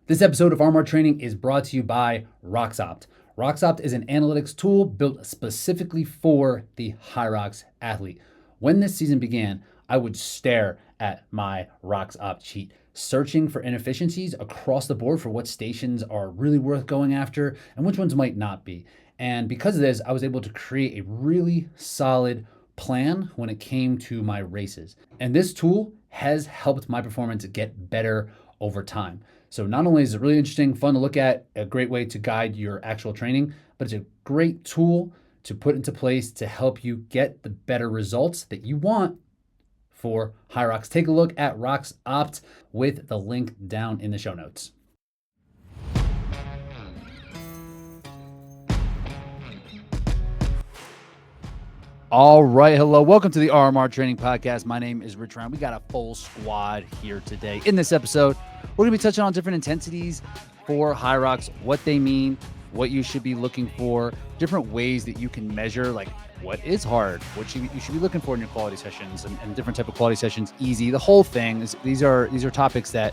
This episode of RMR Training is brought to you by RoxOpt. RoxOpt is an analytics tool built specifically for the Hyrox athlete. When this season began, I would stare at my RoxOpt sheet, searching for inefficiencies across the board for what stations are really worth going after and which ones might not be. And because of this, I was able to create a really solid plan when it came to my races. And this tool has helped my performance get better over time. So not only is it really interesting, fun to look at, a great way to guide your actual training, but it's a great tool to put into place to help you get the better results that you want for Hyrox. Take a look at RoxOpt with the link down in the show notes. All right. Hello. Welcome to the RMR Training Podcast. My name is Rich Ryan. We got a full squad here today. In this episode, we're going to be touching on different intensities for Hyrox, what they mean, what you should be looking for, different ways that you can measure, like what is hard, what you should be looking for in your quality sessions and different type of quality sessions, easy, the whole thing. These are topics that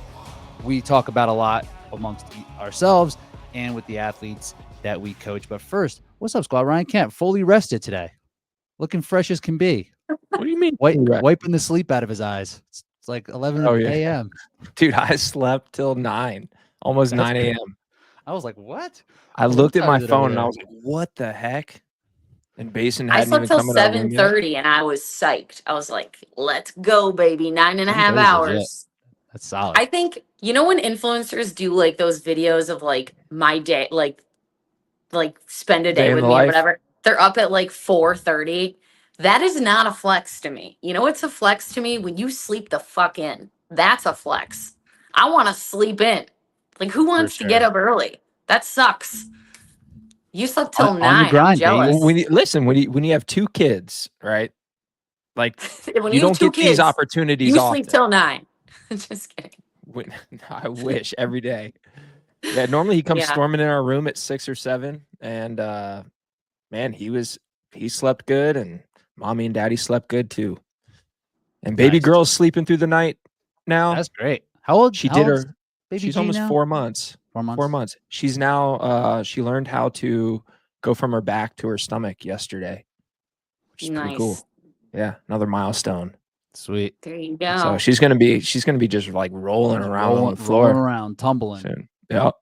we talk about a lot amongst ourselves and with the athletes that we coach. But first, what's up, squad? Ryan Kemp, fully rested today. Looking fresh as can be. What do you mean? Wiping the sleep out of his eyes. It's like 11 a.m. Dude, I slept till 9, almost 9 a.m. I was like, what? I looked at my phone and I was like, what the heck? And Basin hadn't even come in our room yet. I slept till 7:30 and I was psyched. I was like, let's go, baby. 9.5 hours. That's solid. I think, you know, when influencers do like those videos of like my day, like spend a day with me or whatever, they're up at like 4:30. That is not a flex to me. You know, it's a flex to me when you sleep the fuck in. That's a flex. I want to sleep in. Like, who wants to get up early? That sucks. You slept till 9. Grind, I'm jealous. When you have two kids, right? Like, when you don't get these opportunities often. You sleep till 9. Just kidding. I wish every day. Yeah, normally he comes storming in our room at 6 or 7, and man, he slept good, and mommy and daddy slept good too. And baby girl's sleeping through the night now. That's great. How old? She's almost now? 4 months. 4 months. 4 months. She's now she learned how to go from her back to her stomach yesterday, which is pretty cool. Yeah, another milestone. Sweet. There you go. So she's gonna be just like rolling around on the floor, rolling around, tumbling. Soon. Yep.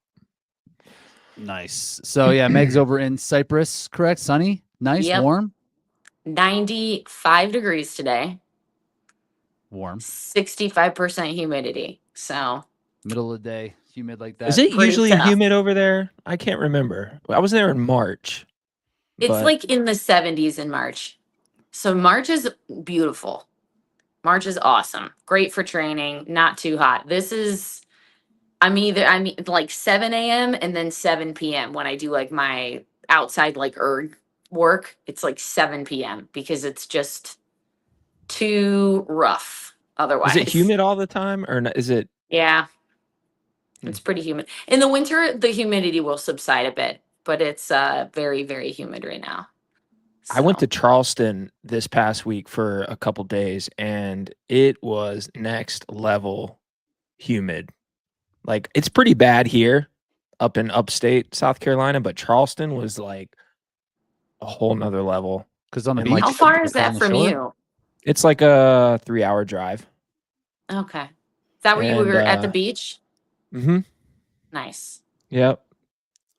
Nice. So yeah, Meg's over in Cyprus, correct? Sunny, nice, warm. 95 degrees today. Warm. 65% humidity. So middle of the day, humid like that. Is it usually humid over there? I can't remember. I was there in March. It's like in the 70s in March. So March is beautiful. March is awesome. Great for training. Not too hot. This is, I'm like 7 a.m. and then 7 p.m. when I do like my outside like erg work. It's like 7 p.m. because it's just too rough otherwise. Is it humid all the time or is it? Yeah. It's pretty humid. In the winter, the humidity will subside a bit, but it's very, very humid right now. So. I went to Charleston this past week for a couple days, and it was next level humid. Like, it's pretty bad here up in upstate South Carolina, but Charleston was like a whole nother level. Because on the beach, how far is that from you? It's like a 3-hour drive. Okay. Is that where you were at the beach? Mm-hmm. Nice. Yep.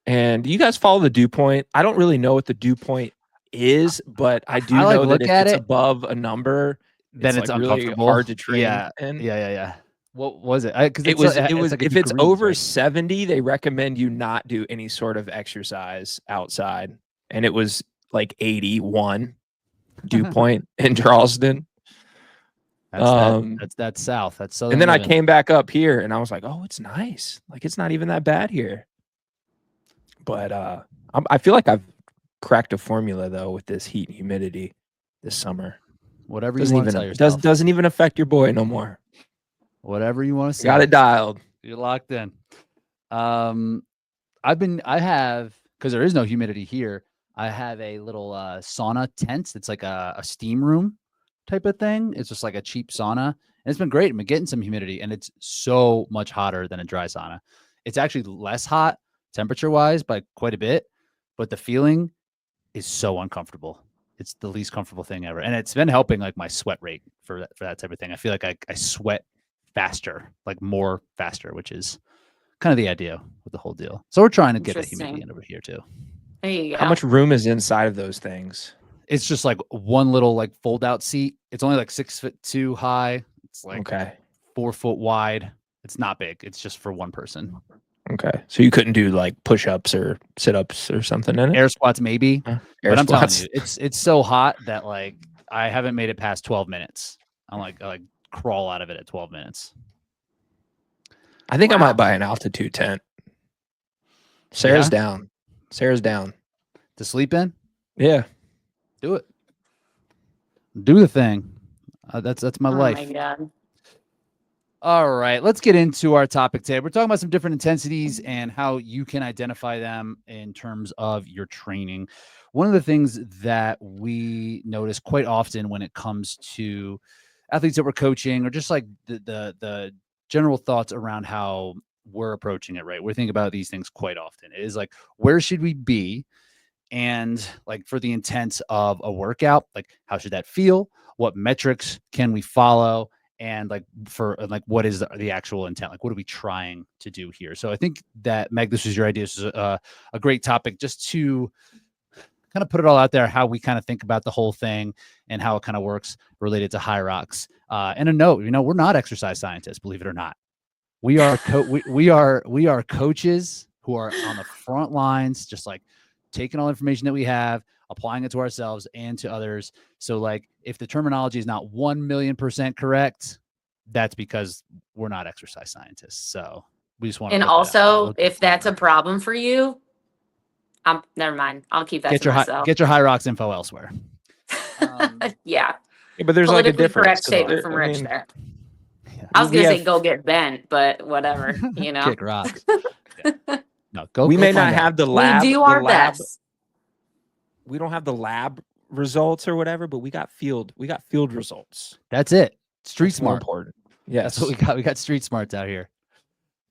And you guys follow the dew point. I don't really know what the dew point is, but I do know that if it's above a number, then it's like really hard to train. Yeah. What was it? It was like if it's over 70, they recommend you not do any sort of exercise outside. And it was like 81 dew point in Charleston. That's south. That's southern. And then I came back up here and I was like, oh, it's nice. Like, it's not even that bad here. But I feel like I've cracked a formula though with this heat and humidity this summer. Whatever you want to tell yourself. Doesn't even affect your boy no more. Whatever you want to say. Got it dialed. You're locked in. I have, because there is no humidity here, I have a little sauna tent. It's like a steam room type of thing. It's just like a cheap sauna. And it's been great. I've been getting some humidity, and it's so much hotter than a dry sauna. It's actually less hot temperature-wise by quite a bit, but the feeling is so uncomfortable. It's the least comfortable thing ever. And it's been helping like my sweat rate for that type of thing. I feel like I sweat faster, like more faster, which is kind of the idea with the whole deal. So we're trying to get the humidity in over here too. There you go. How much room is inside of those things? It's just like one little like fold out seat. It's only like 6'2" high. It's like 4 foot wide. It's not big. It's just for one person. Okay. So you couldn't do like push-ups or sit-ups or something in it? Air squats maybe. Air I'm squats. telling you, it's so hot that like I haven't made it past 12 minutes. I like crawl out of it at 12 minutes. I think I might buy an altitude tent. Sarah's down. Sarah's down. To sleep in? Yeah. Do it. Do the thing. That's my life. Oh my God. All right, let's get into our topic today. We're talking about some different intensities and how you can identify them in terms of your training. One of the things that we notice quite often when it comes to athletes that we're coaching, or just like the general thoughts around how we're approaching it, right? We're thinking about these things quite often. It is like, where should we be? And like for the intent of a workout, like how should that feel? What metrics can we follow? And like for like, what is the actual intent? Like, what are we trying to do here? So I think that, Meg, this was your idea. This is a great topic just to kind of put it all out there, how we kind of think about the whole thing and how it kind of works related to Hyrox. And a note, we're not exercise scientists, believe it or not. We are we are coaches who are on the front lines, just like taking all information that we have, applying it to ourselves and to others. So like if the terminology is not 1,000,000% correct, that's because we're not exercise scientists. So we just want to. And also, if that's a problem for you, never mind. I'll keep that to myself. Get your Hyrox info elsewhere. Yeah, but there's like a difference. Correct statement from Rich there. I was gonna say go get bent, but whatever, Kick rocks. No, go. We may not have the lab. We do our best. We don't have the lab results or whatever, but we got field results. That's it. Street smart. More important. Yeah, that's what we got. We got street smarts out here.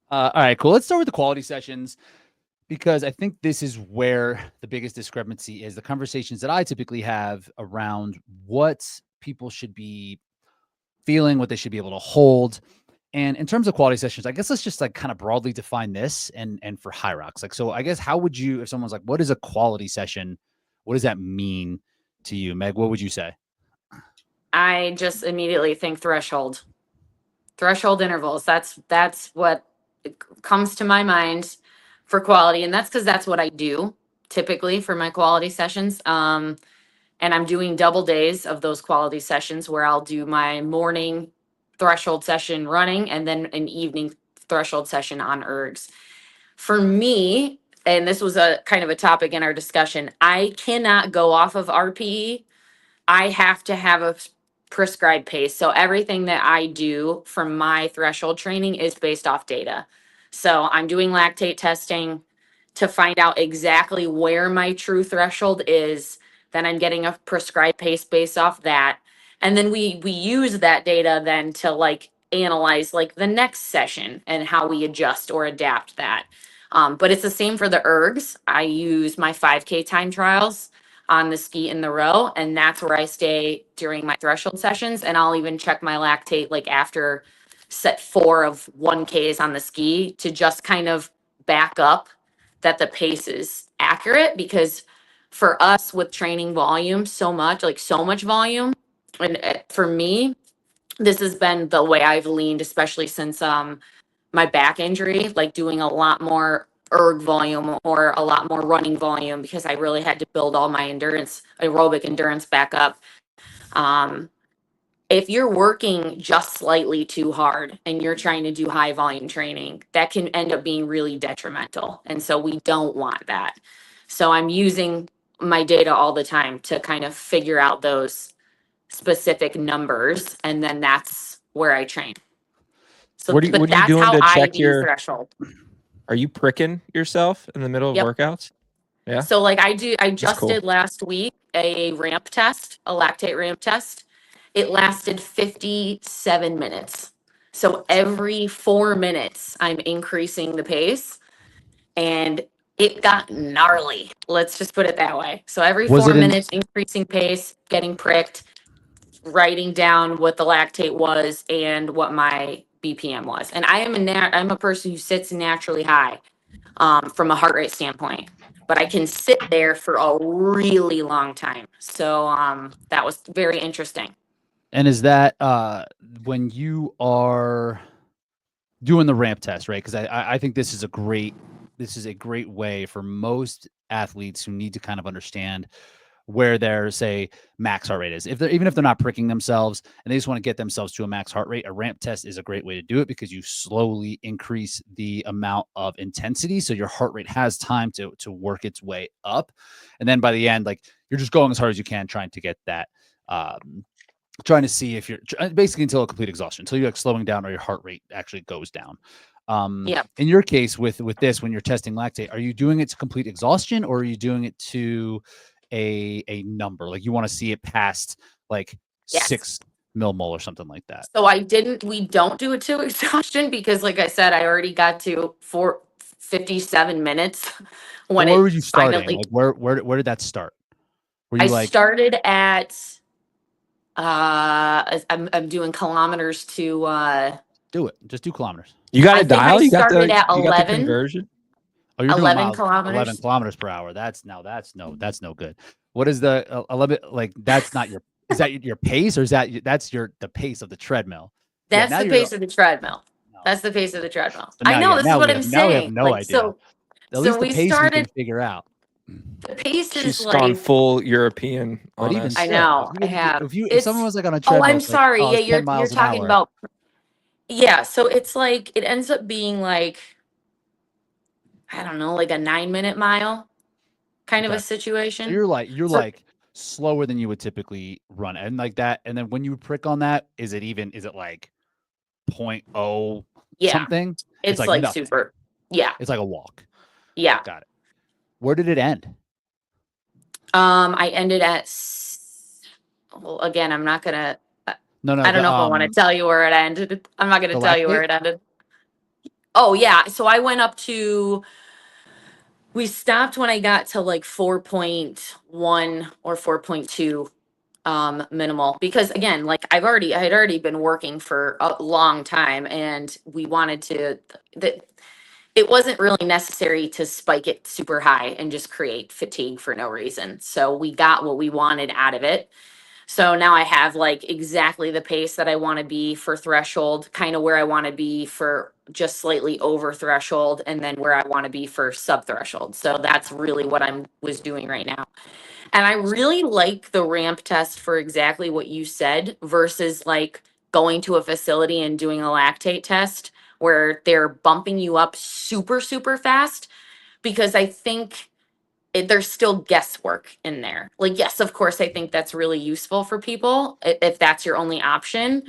All right, cool. Let's start with the quality sessions, because I think this is where the biggest discrepancy is. The conversations that I typically have around what people should be feeling, what they should be able to hold. And in terms of quality sessions, I guess let's just like kind of broadly define this and for Hyrox. Like, so I guess how would you, if someone's like, what is a quality session? What does that mean to you, Meg? What would you say? I just immediately think threshold intervals. That's what comes to my mind for quality. And that's because that's what I do typically for my quality sessions. And I'm doing double days of those quality sessions where I'll do my morning threshold session running and then an evening threshold session on ergs. For me, and this was a kind of a topic in our discussion, I cannot go off of RPE. I have to have a prescribed pace. So everything that I do for my threshold training is based off data. So I'm doing lactate testing to find out exactly where my true threshold is. Then I'm getting a prescribed pace based off that. And then we use that data then to like analyze like the next session and how we adjust or adapt that. But it's the same for the ergs. I use my 5K time trials on the ski in the row, and that's where I stay during my threshold sessions. And I'll even check my lactate like after set 4 of 1Ks on the ski to just kind of back up that the pace is accurate, because for us with training volume so much volume, and for me, this has been the way I've leaned, especially since my back injury, like doing a lot more erg volume or a lot more running volume, because I really had to build all my aerobic endurance back up. If you're working just slightly too hard and you're trying to do high volume training, that can end up being really detrimental. And so we don't want that. So I'm using my data all the time to kind of figure out those specific numbers. And then that's where I train. So what are you doing to check your threshold? Are you pricking yourself in the middle of workouts? Yeah. So like I just did last week a ramp test, a lactate ramp test. It lasted 57 minutes. So every 4 minutes, I'm increasing the pace, and it got gnarly. Let's just put it that way. So every Was 4 it in? minutes, increasing pace, getting pricked, writing down what the lactate was and what my BPM was. And I'm a person who sits naturally high from a heart rate standpoint, but I can sit there for a really long time. So that was very interesting. And is that when you are doing the ramp test, right? Because I think this is a great way for most athletes who need to kind of understand where their, say, max heart rate is. Even if they're not pricking themselves and they just want to get themselves to a max heart rate, a ramp test is a great way to do it because you slowly increase the amount of intensity, so your heart rate has time to work its way up, and then by the end, like, you're just going as hard as you can, trying to get that, trying to see if you're basically until a complete exhaustion, until you're like slowing down or your heart rate actually goes down. Yeah. In your case with this, when you're testing lactate, are you doing it to complete exhaustion or are you doing it to a number? Like you want to see it past like Yes. 6 millimole or something like that. So we don't do it to exhaustion because like I said, I already got to 57 minutes when Where it were you starting? finally, Like where did that start? Were you I like, started at, I'm doing kilometers to, do it, just do kilometers? You got I a think I dial? You got started the at you got the 11. conversion? Oh, you're doing 11 miles, kilometers. 11 kilometers per hour. That's no good. What is the 11? Like that's not your. Is that your pace or is that's the pace of the treadmill? That's now the you're pace of the treadmill. no. That's the pace of the treadmill. So I know, this is what I'm now we have saying. no Like, idea. At least the we pace we can started, figure out. the pace is She's gone like, full European But on even us. I still, know, I have. if someone was like on a Oh, treadmill, I'm it's like, sorry. oh, Yeah, it's 10 you're miles an talking hour. about, yeah, so it's like, it ends up being like, I don't know, like a 9-minute mile kind of a Okay. So situation. you're So like slower than you would typically run, and like that. And then when you prick on that, is it like 0.0 yeah, something? It's it's like like nothing. super. Yeah, It's like a walk. yeah. Got it. Where did it end? I ended at, well, again, I'm not gonna, No, I don't know if I want to tell you where it ended. I'm not gonna the tell you where lactate. it ended. Oh yeah, so I went up to, we stopped when I got to like 4.1 or 4.2 minimal, because again, like I had already been working for a long time, and we wanted to, that it wasn't really necessary to spike it super high and just create fatigue for no reason. So we got what we wanted out of it. So now I have like exactly the pace that I want to be for threshold, kind of where I want to be for just slightly over threshold, and then where I want to be for sub threshold. So that's really what I was doing right now. And I really like the ramp test for exactly what you said versus like going to a facility and doing a lactate test where they're bumping you up super, super fast, because I think there's still guesswork in there. Like, yes, of course, I think that's really useful for people if that's your only option.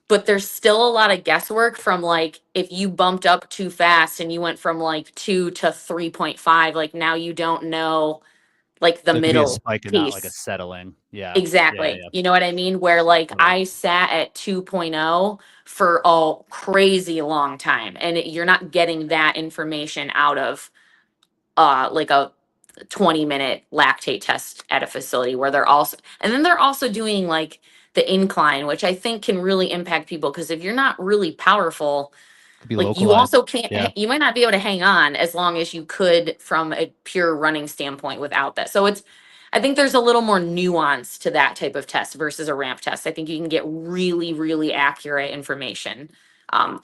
But there's still a lot of guesswork from like if you bumped up too fast and you went from like 2 to 3.5, like now you don't know like the So it could be a middle spike and not like a piece. settling. Yeah. Exactly. You know what I mean? Where like Totally. I sat at 2.0 for a crazy long time, and you're not getting that information out of like a 20-minute lactate test at a facility where they're also doing like the incline, which I think can really impact people, because if you're not really powerful, Could be like you localized. also can't, Yeah. you might not be able to hang on as long as you could from a pure running standpoint without that. So I think there's a little more nuance to that type of test versus a ramp test. I think you can get really, really accurate information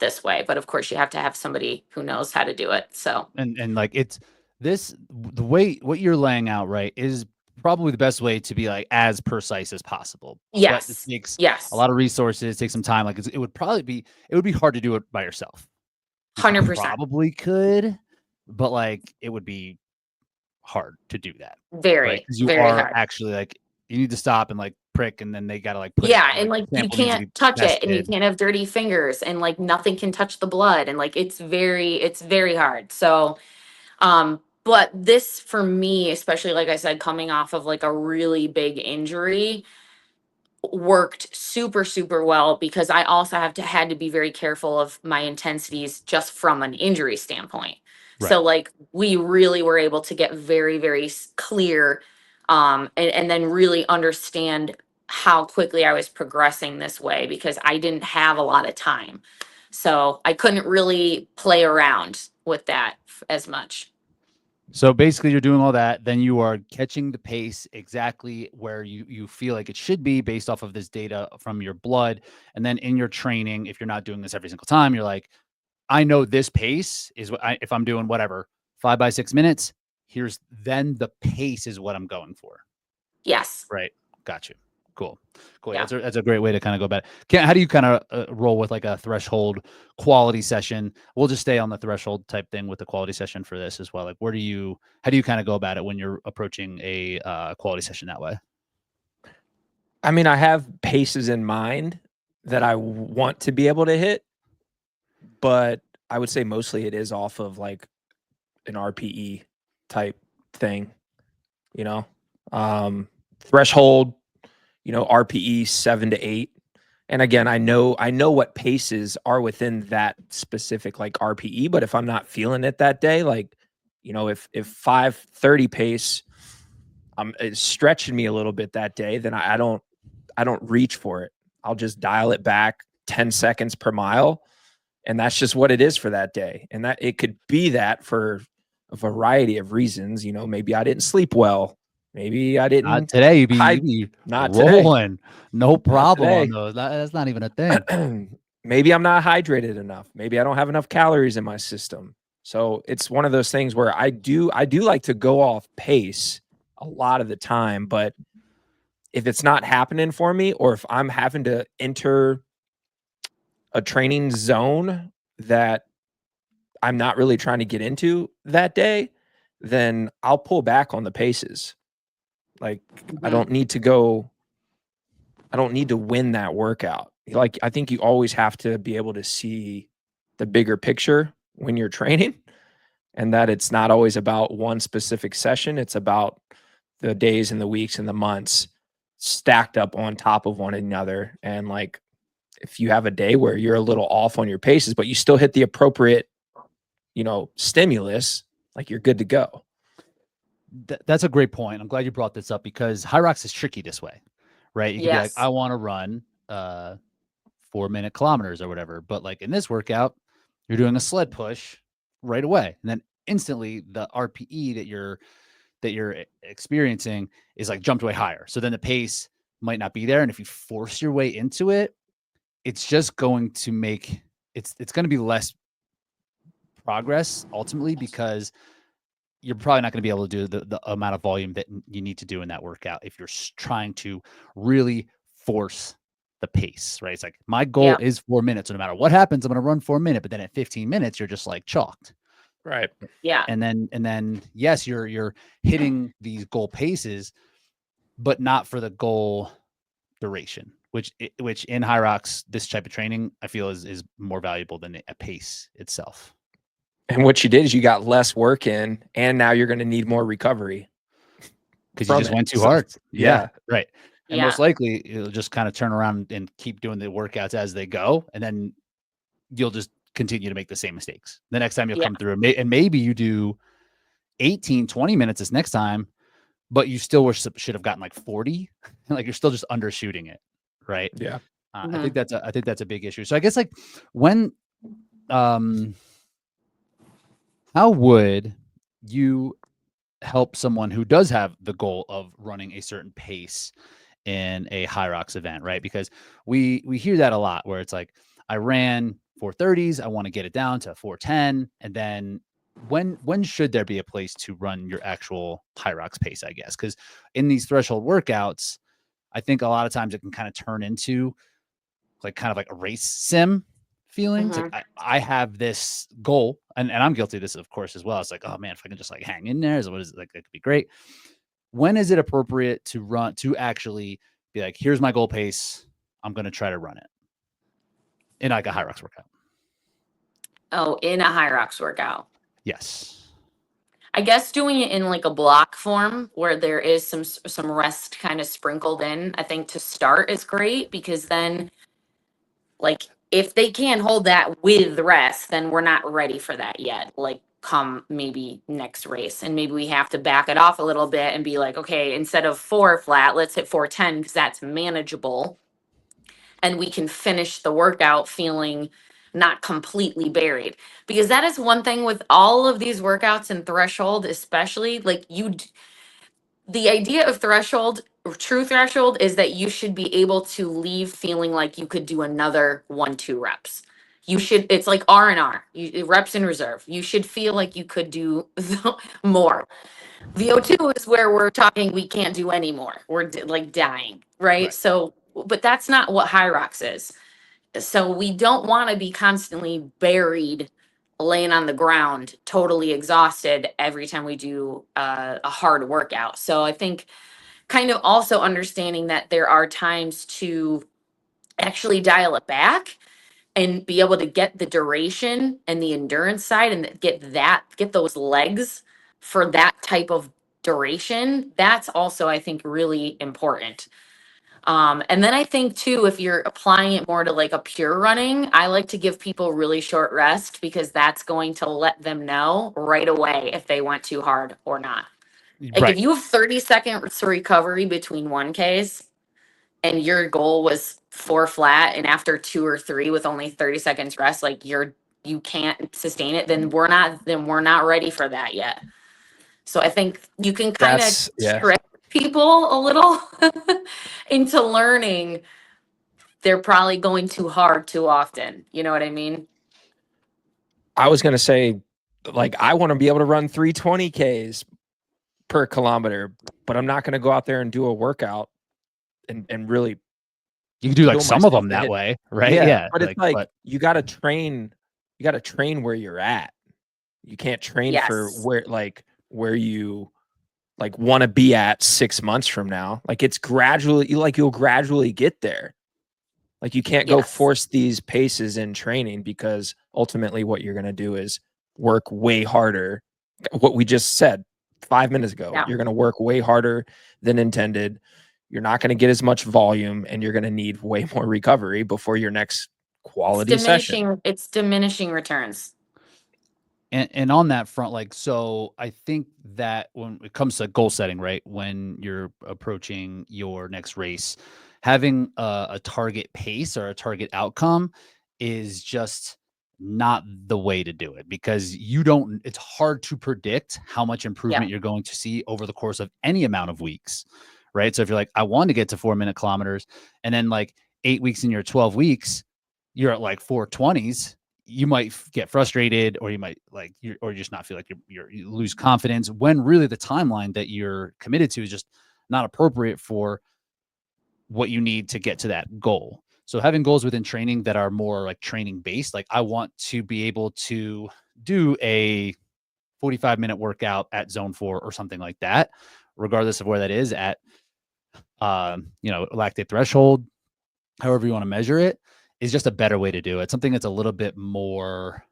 this way, but of course you have to have somebody who knows how to do it. So And like the way what you're laying out, right, is probably the best way to be like as precise as possible. But it yes, takes yes, a lot of resources, takes some time. Like it would be hard to do it by yourself. You 100%. probably could, but like it would be hard to do that, right? Very, Because you very are hard. actually like you need to stop and like prick, and then they gotta like put Yeah, it. and like The you sample needs to be can't touch it, and you tested. can't have dirty fingers, and like nothing can touch the blood, and like it's very hard. So but this for me, especially like I said, coming off of like a really big injury, worked super, super well because I also had to be very careful of my intensities just from an injury standpoint. Right. So like we really were able to get very, very clear, and then really understand how quickly I was progressing this way because I didn't have a lot of time. So I couldn't really play around with that as much. So basically you're doing all that, then you are catching the pace exactly where you feel like it should be based off of this data from your blood. And then in your training, if you're not doing this every single time, you're like, I know this pace is what if I'm doing whatever, 5 by 6 minutes, then the pace is what I'm going for. Yes. Right. Got you. Cool. Yeah. That's a great way to kind of go about it. How do you kind of roll with like a threshold quality session? We'll just stay on the threshold type thing with the quality session for this as well. Like, how do you kind of go about it when you're approaching a quality session that way? I mean, I have paces in mind that I want to be able to hit, but I would say mostly it is off of like an RPE type thing, you know, threshold, RPE 7 to 8. And again, I know what paces are within that specific like RPE, but if I'm not feeling it that day, like, if 5:30 pace is stretching me a little bit that day, then I don't reach for it. I'll just dial it back 10 seconds per mile. And that's just what it is for that day. And that it could be that for a variety of reasons. Maybe I didn't sleep well. Maybe I didn't. Not today. You'd be not rolling. Today. No problem on those. That's not even a thing. Maybe I'm not hydrated enough. Maybe I don't have enough calories in my system. So it's one of those things where I do like to go off pace a lot of the time, but if it's not happening for me, or if I'm having to enter a training zone that I'm not really trying to get into that day, then I'll pull back on the paces. Like, I don't need to win that workout. Like, I think you always have to be able to see the bigger picture when you're training, and that it's not always about one specific session. It's about the days and the weeks and the months stacked up on top of one another. And like, if you have a day where you're a little off on your paces, but you still hit the appropriate, stimulus, like you're good to go. That's a great point. I'm glad you brought this up because Hyrox is tricky this way, right? You could be like, I want to run 4-minute kilometers or whatever. But like in this workout, you're doing a sled push right away. And then instantly the RPE that you're experiencing is like jumped way higher. So then the pace might not be there. And if you force your way into it, it's just going to make it's going to be less progress ultimately because you're probably not going to be able to do the amount of volume that you need to do in that workout if you're trying to really force the pace, right? It's like my goal is 4 minutes. So no matter what happens, I'm going to run 4 minutes. But then at 15 minutes, you're just like chalked. Right. Yeah. And then yes, you're hitting these goal paces, but not for the goal duration, which in Hyrox, this type of training, I feel is more valuable than a pace itself. And what you did is you got less work in, and now you're going to need more recovery because you just went too hard. Yeah, right. And most likely you'll just kind of turn around and keep doing the workouts as they go. And then you'll just continue to make the same mistakes. The next time you'll come through and maybe you do 18, 20 minutes this next time, but you still should have gotten like 40. Like you're still just undershooting it. Right. Yeah. I think that's a big issue. So I guess like when, how would you help someone who does have the goal of running a certain pace in a Hyrox event, right? Because we hear that a lot where it's like, I ran 4:30s, I want to get it down to 4:10. And then when should there be a place to run your actual Hyrox pace, I guess? Because in these threshold workouts, I think a lot of times it can kind of turn into like kind of like a race sim feeling. It's like I have this goal, and I'm guilty of this, of course, as well. It's like, oh man, if I can just like hang in there, it could be great. When is it appropriate to actually be like, here's my goal pace, I'm going to try to run it in like a Hyrox workout? Oh, in a Hyrox workout. Yes. I guess doing it in like a block form where there is some rest kind of sprinkled in, I think to start is great, because then like if they can't hold that with rest, then we're not ready for that yet. Like come maybe next race, and maybe we have to back it off a little bit and be like, okay, instead of 4 flat, let's hit 410 because that's manageable, and we can finish the workout feeling not completely buried. Because that is one thing with all of these workouts and threshold, especially like the idea of threshold, true threshold, is that you should be able to leave feeling like you could do another 1-2 reps. You should, it's like R&R, reps in reserve. You should feel like you could do more. VO2 is where we're talking we can't do any more. We're like dying, right? Right. So, but that's not what Hyrox is. So we don't want to be constantly buried, laying on the ground, totally exhausted every time we do a hard workout. So I think kind of also understanding that there are times to actually dial it back and be able to get the duration and the endurance side and get those legs for that type of duration. That's also, I think, really important. And then I think too, if you're applying it more to like a pure running, I like to give people really short rest, because that's going to let them know right away if they went too hard or not. Like if Right. you have 30 seconds recovery between 1Ks and your goal was 4 flat, and after 2 or 3 with only 30 seconds rest, like you can't sustain it, then we're not ready for that yet. So I think you can kind of That's yeah. trick people a little into learning they're probably going too hard too often. You know what I mean? I was gonna say, like, I want to be able to run 320 Ks per kilometer, but I'm not gonna go out there and do a workout and really You can do like kill some of myself them to that hit. way, right? Yeah, Yeah. but it's like you gotta train where you're at. You can't train for Yes. where you like want to be at 6 months from now. Like it's gradually, you'll gradually get there. Like you can't go Yes. force these paces in training, because ultimately what you're going to do is work way harder. What we just said 5 minutes ago, Yeah. you're going to work way harder than intended. You're not going to get as much volume, and you're going to need way more recovery before your next quality session. It's diminishing returns. And on that front, like, so I think that when it comes to goal setting, right, when you're approaching your next race, having a target pace or a target outcome is just not the way to do it, because it's hard to predict how much improvement you're going to see over the course of any amount of weeks, right? So if you're like, I want to get to 4-minute kilometers, and then like 8 weeks in your 12 weeks, you're at like 420s, you might get frustrated, or you might or just not feel like you lose confidence, when really the timeline that you're committed to is just not appropriate for what you need to get to that goal. So having goals within training that are more like training based, like I want to be able to do a 45-minute workout at zone 4 or something like that, regardless of where that is at, lactate threshold, however you want to measure it, is just a better way to do it. Something that's a little bit more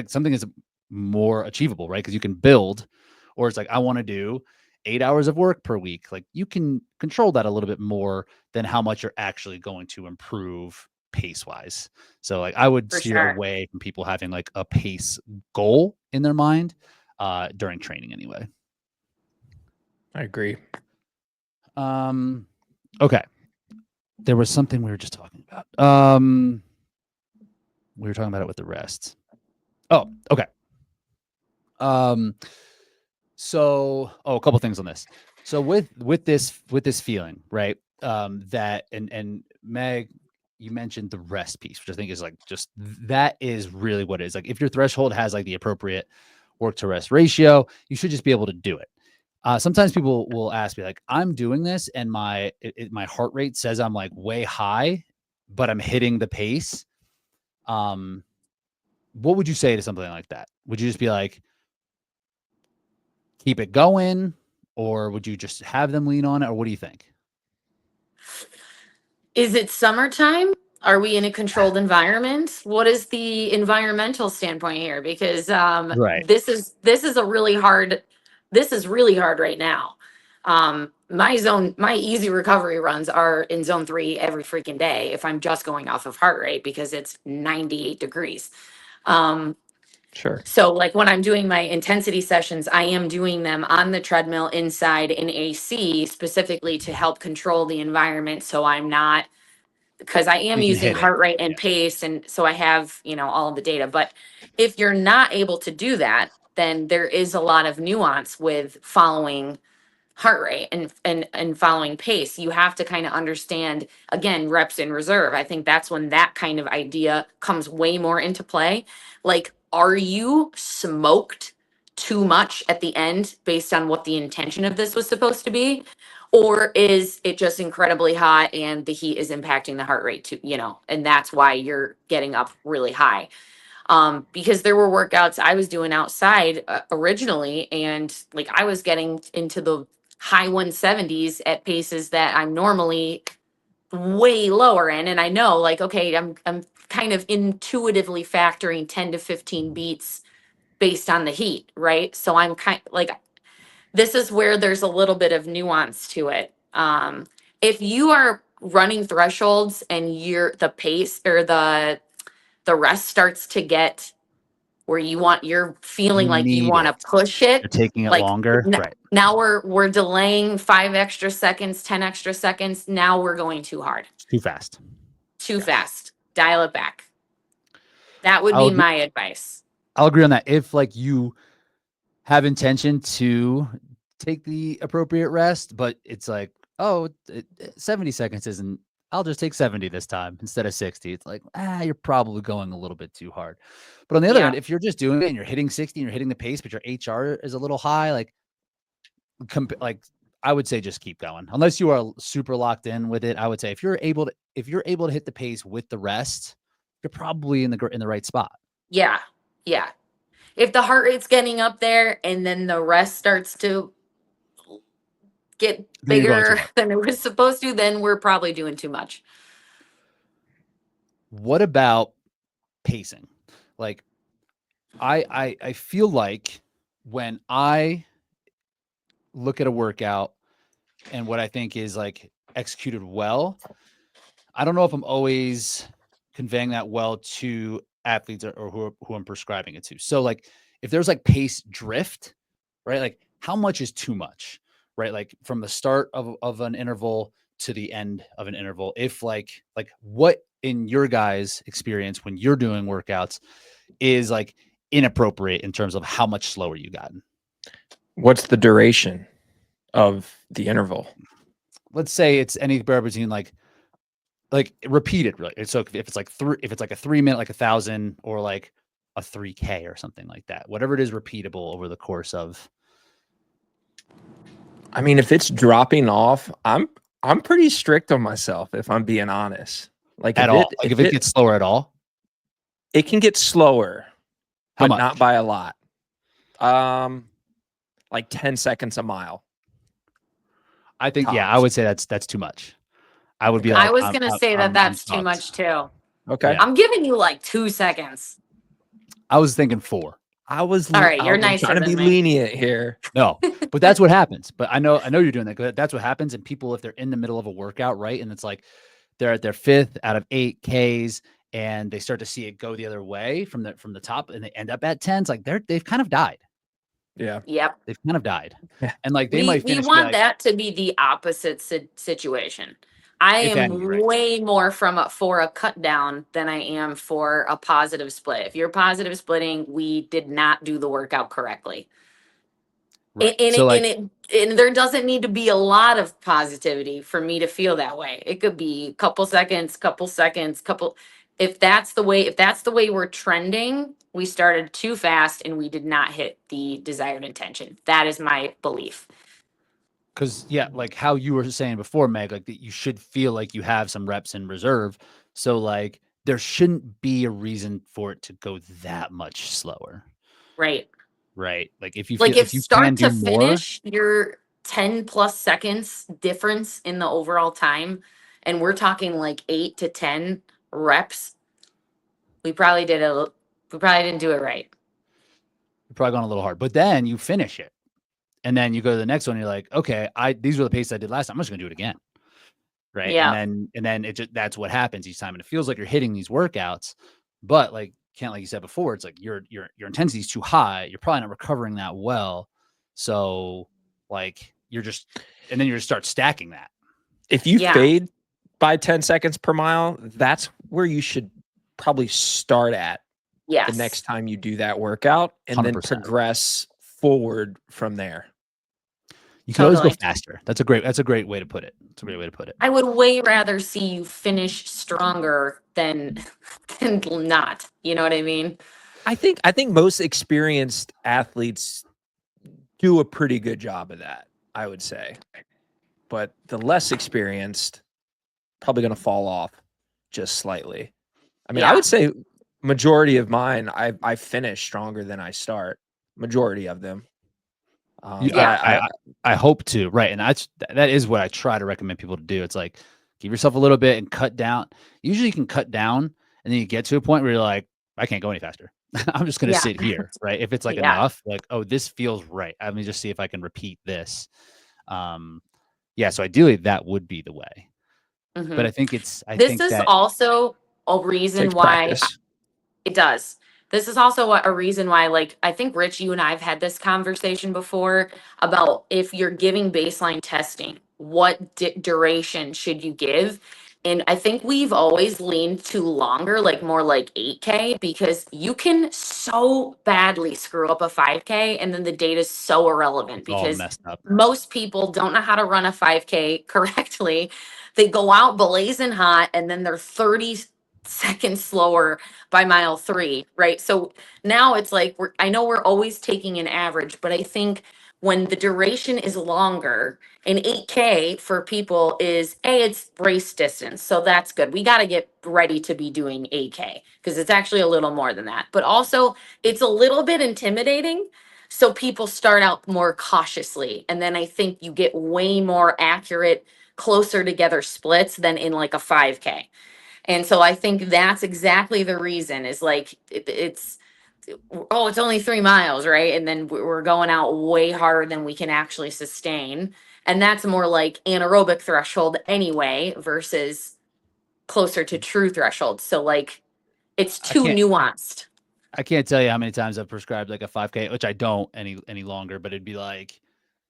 something is more achievable, right? Because you can build, or it's like, I want to do 8 hours of work per week. Like you can control that a little bit more than how much you're actually going to improve pace wise. So like I would For steer sure. away from people having like a pace goal in their mind during training anyway. I agree. Okay. There was something we were just talking about. We were talking about it with the rest. Oh, okay. So, a couple things on this. So with this feeling, right? That and Meg, you mentioned the rest piece, which I think is like just that is really what it is. Like if your threshold has like the appropriate work to rest ratio, you should just be able to do it. Sometimes people will ask me like, I'm doing this and my heart rate says I'm like way high, but I'm hitting the pace. What would you say to something like that? Would you just be like, keep it going, or would you just have them lean on it, or what do you think? Is it summertime? Are we in a controlled environment? What is the environmental standpoint here? Because Right. this is really hard right now. My easy recovery runs are in zone 3 every freaking day if I'm just going off of heart rate because it's 98 degrees. Sure. So like when I'm doing my intensity sessions, I am doing them on the treadmill inside in AC specifically to help control the environment. So I'm not, because I am You can using hit it. heart rate and Yeah. pace. And so I have, all of the data. But if you're not able to do that, then there is a lot of nuance with following heart rate and following pace. You have to kind of understand, again, reps in reserve. I think that's when that kind of idea comes way more into play. Like, are you smoked too much at the end based on what the intention of this was supposed to be? Or is it just incredibly hot and the heat is impacting the heart rate too, and that's why you're getting up really high? Because there were workouts I was doing outside originally, and like I was getting into the high 170s at paces that I'm normally way lower in. And I know, like, okay, I'm kind of intuitively factoring 10 to 15 beats based on the heat, right? So I'm kind like, this is where there's a little bit of nuance to it. If you are running thresholds and the pace or the rest starts to get where you're feeling You like you need want to it. push You're it, taking it like longer. Right. now we're delaying 5 extra seconds, 10 extra seconds. Now we're going too hard, It's too fast. too Yeah. fast. Dial it back. That would I'll be agree- my advice. I'll agree on that. If like you have intention to take the appropriate rest, but it's like, 70 seconds isn't, I'll just take 70 this time instead of 60. It's like, you're probably going a little bit too hard. But on the other Yeah. hand, if you're just doing it and you're hitting 60 and you're hitting the pace, but your HR is a little high, like I would say just keep going. Unless you are super locked in with it, I would say if you're able to hit the pace with the rest, you're probably in the right spot. Yeah. Yeah. If the heart rate's getting up there and then the rest starts to get Then you're going too bigger hard. than it was supposed to, then we're probably doing too much. What about pacing? Like I feel like when I look at a workout and what I think is like executed well, I don't know if I'm always conveying that well to athletes or who I'm prescribing it to. So like if there's like pace drift, right? Like how much is too much, right? Like from the start of an interval to the end of an interval. If like what in your guys' experience when you're doing workouts is like inappropriate in terms of how much slower you gotten? What's the duration of the interval? Let's say it's anywhere between like repeated, really. So if it's like a 3 minute, like 1,000, or like a 3K or something like that, whatever it is, repeatable over the course of. I mean, if it's dropping off, I'm pretty strict on myself, if I'm being honest. Like At all, like if it gets slower at all, it can get slower, How but much? not by a lot. Like 10 seconds a mile. I think, I Tops. would say that's too much. I would be like, I was going to say I'm that's too fucked. much too. Okay. Yeah. I'm giving you like 2 seconds. I was thinking 4. I was All right, you're I'm nicer trying to than be me. lenient here. No, but that's what happens. But I know you're doing that because that's what happens. And people, if they're in the middle of a workout, right, and it's like they're at their 5th out of 8 Ks, and they start to see it go the other way from the top, and they end up at 10s, like they've kind of died. Yeah. Yep. They've kind of died, Yeah. and like they we might finish. want Like, that to be the opposite situation. I If am any, right. way more for a cut down than I am for a positive split. If you're positive splitting, we did not do the workout correctly. Right. And, So like, and there doesn't need to be a lot of positivity for me to feel that way. It could be a couple seconds. If that's the way we're trending, we started too fast and we did not hit the desired intention. That is my belief. because like how you were saying before, Meg, like that you should feel like you have some reps in reserve. So like there shouldn't be a reason for it to go that much slower. Right. Right. Like if you Like feel, if if you start can to do more, finish, you're 10 plus seconds difference in the overall time. And we're talking like 8 to 10 reps, we probably didn't do it right. You're probably going a little hard, but then you finish it. And then you go to the next one. And you're like, okay, these were the paces I did last time. I'm just going to do it again. Right. Yeah. And then that's what happens each time. And it feels like you're hitting these workouts, but like you said before, it's like your intensity is too high. You're probably not recovering that well. So like and then you just start stacking that. If you fade by 10 seconds per mile, that's where you should probably start at the next time you do that workout, and 100%. Then progress forward from there. You can always go faster. That's a great way to put it. It's a great way to put it. I would way rather see you finish stronger than not. You know what I mean? I think most experienced athletes do a pretty good job of that, I would say. But the less experienced probably going to fall off just slightly. I mean, I would say majority of mine, I finish stronger than I start. Majority of them. I hope to, right? And that is what I try to recommend people to do. It's like give yourself a little bit and cut down. Usually you can cut down, and then you get to a point where you're like, I can't go any faster. I'm just going to sit here, right? If it's like enough, like, oh, this feels right. Let me just see if I can repeat this. So ideally that would be the way. Mm-hmm. But I think this is also a reason why it does. This is also a reason why, like, I think, Rich, you and I have had this conversation before about if you're giving baseline testing, what duration should you give? And I think we've always leaned to longer, like more like 8K, because you can so badly screw up a 5K, and then the data is so irrelevant because most people don't know how to run a 5K correctly. They go out blazing hot, and then they're 30 seconds slower by mile 3, right? So now it's like I know we're always taking an average, but I think when the duration is longer, and 8K for people is it's race distance, so that's good. We got to get ready to be doing 8K because it's actually a little more than that, but also it's a little bit intimidating. So people start out more cautiously, and then I think you get way more accurate, closer together splits than in like a 5K. And so I think that's exactly the reason is like, it's only 3 miles, right? And then we're going out way harder than we can actually sustain. And that's more like anaerobic threshold anyway, versus closer to true threshold. So like, it's too nuanced. I can't tell you how many times I've prescribed like a 5K, which I don't any longer, but it'd be like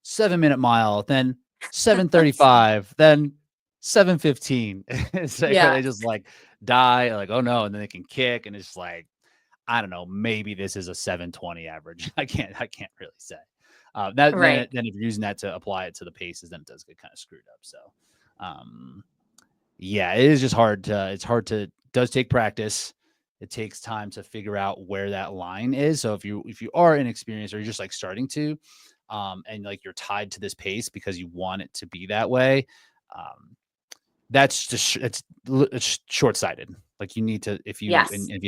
7-minute mile, then 7:35, then 7:15. It's like they just like die, like, oh no, and then they can kick, and it's like, I don't know, maybe this is a 7:20 average. I can't really say. Then if you're using that to apply it to the paces, then it does get kind of screwed up. So it is just hard to does take practice. It takes time to figure out where that line is. So if you are inexperienced, or you're just like starting to and like you're tied to this pace because you want it to be that way, that's just it's short-sighted. Like you need to, if you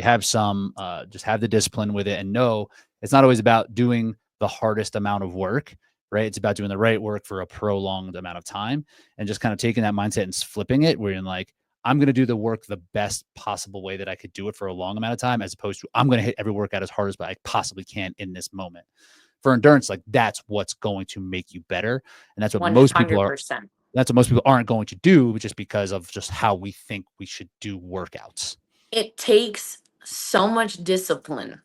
have some, just have the discipline with it, and know it's not always about doing the hardest amount of work, right? It's about doing the right work for a prolonged amount of time, and just kind of taking that mindset and flipping it, where you're like, I'm going to do the work the best possible way that I could do it for a long amount of time, as opposed to I'm going to hit every workout as hard as I possibly can in this moment. For endurance, like that's what's going to make you better, and that's what 100%. Most people are. That's what most people aren't going to do, just because of just how we think we should do workouts. It takes so much discipline.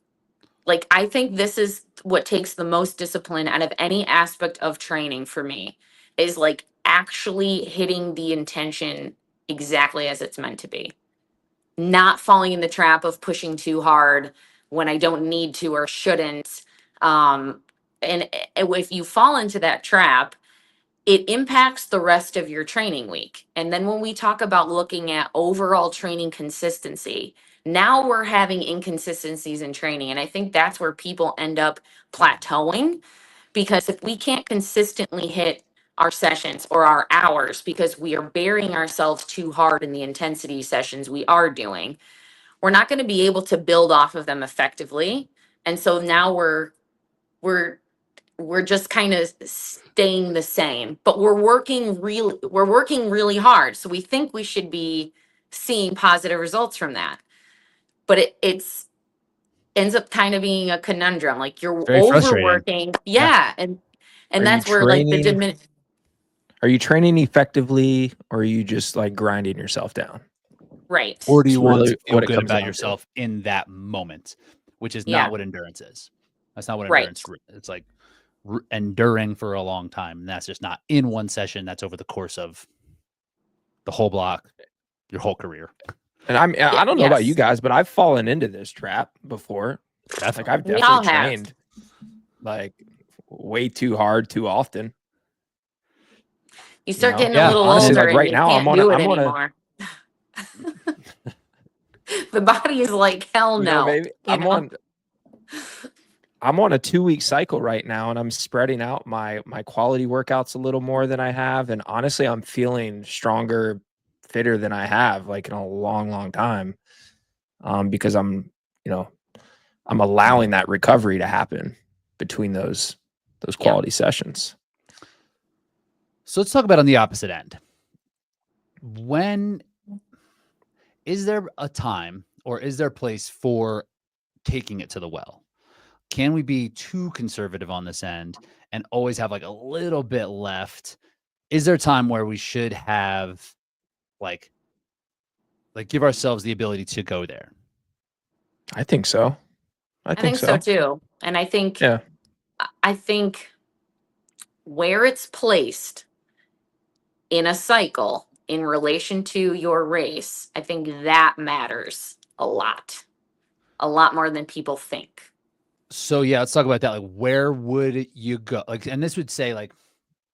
Like, I think this is what takes the most discipline out of any aspect of training for me, is like actually hitting the intention exactly as it's meant to be. Not falling in the trap of pushing too hard when I don't need to or shouldn't. And if you fall into that trap, it impacts the rest of your training week. And then when we talk about looking at overall training consistency, now we're having inconsistencies in training. And I think that's where people end up plateauing, because if we can't consistently hit our sessions or our hours because we are burying ourselves too hard in the intensity sessions we are doing, we're not going to be able to build off of them effectively. And so now we're just kind of staying the same, but we're working really hard. So we think we should be seeing positive results from that. But it's ends up kind of being a conundrum. Like you're Very frustrating. overworking. Yeah. And Are you that's where like the training? Are you training effectively, or are you just like grinding yourself down? right. Or do you It's want really to feel what it good comes about down to. yourself in that moment, which is Yeah. not what endurance is. That's not what Right. endurance. It's like enduring for a long time, and that's just not in one session. That's over the course of the whole block, your whole career. And I don't know about you Yes. guys, but I've fallen into this trap before. Definitely. Like I've We all definitely have. trained like way too hard, too often. You start know? getting Yeah, a little Honestly, older like and right you now, can't do it anymore. The body is like, hell no. maybe I'm on a 2-week cycle right now, and I'm spreading out my quality workouts a little more than I have. And honestly, I'm feeling stronger, fitter than I have like in a long, long time. Because I'm allowing that recovery to happen between those quality sessions. So let's talk about on the opposite end. When is there a time or is there a place for taking it to the well? Can we be too conservative on this end and always have like a little bit left? Is there a time where we should have like give ourselves the ability to go there? I think so. I think so so. too. And I think Yeah. Where it's placed in a cycle in relation to your race, I think that matters a lot more than people think. So yeah, let's talk about that. Like, where would you go? Like, and this would say like,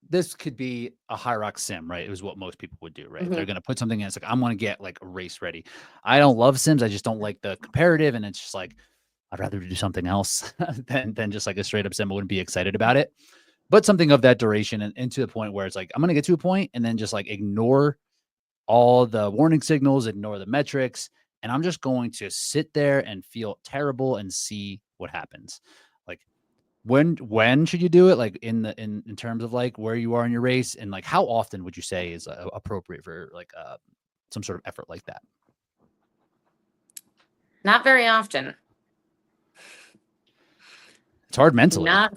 this could be a Hyrox sim, right? It was what most people would do, right? If they're going to put something in, it's like, I'm going to get like a race ready. I don't love sims. I just don't like the comparative. And it's just like, I'd rather do something else than just like a straight up sim. I wouldn't be excited about it. But something of that duration and to the point where it's like, I'm going to get to a point and then just like ignore all the warning signals, ignore the metrics. And I'm just going to sit there and feel terrible and see what happens. Like, when should you do it? Like in terms of like where you are in your race, and like how often would you say is appropriate for like some sort of effort like that? Not very often. It's hard mentally. Not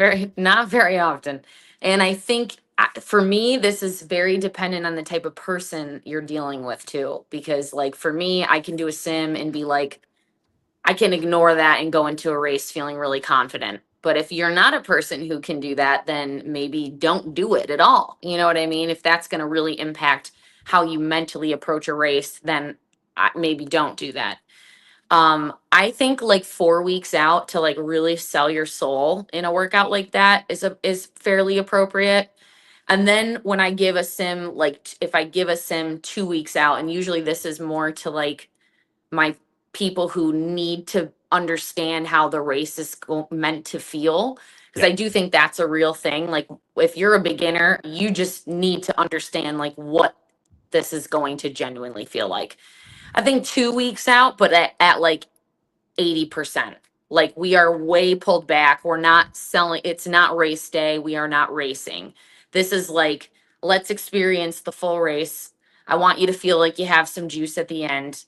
very often. And I think for me, this is very dependent on the type of person you're dealing with too. Because like for me, I can do a sim and be like, I can ignore that and go into a race feeling really confident. But if you're not a person who can do that, then maybe don't do it at all. You know what I mean? If that's going to really impact how you mentally approach a race, then maybe don't do that. I think like 4 weeks out to like really sell your soul in a workout like that is fairly appropriate. And then when I give a sim, like if I give a sim 2 weeks out, and usually this is more to like my people who need to understand how the race is meant to feel, because I do think that's a real thing. Like if you're a beginner, you just need to understand like what this is going to genuinely feel like. I think 2 weeks out, but at like 80%. Like we are way pulled back. We're not selling, it's not race day. We are not racing. This is like, let's experience the full race. I want you to feel like you have some juice at the end.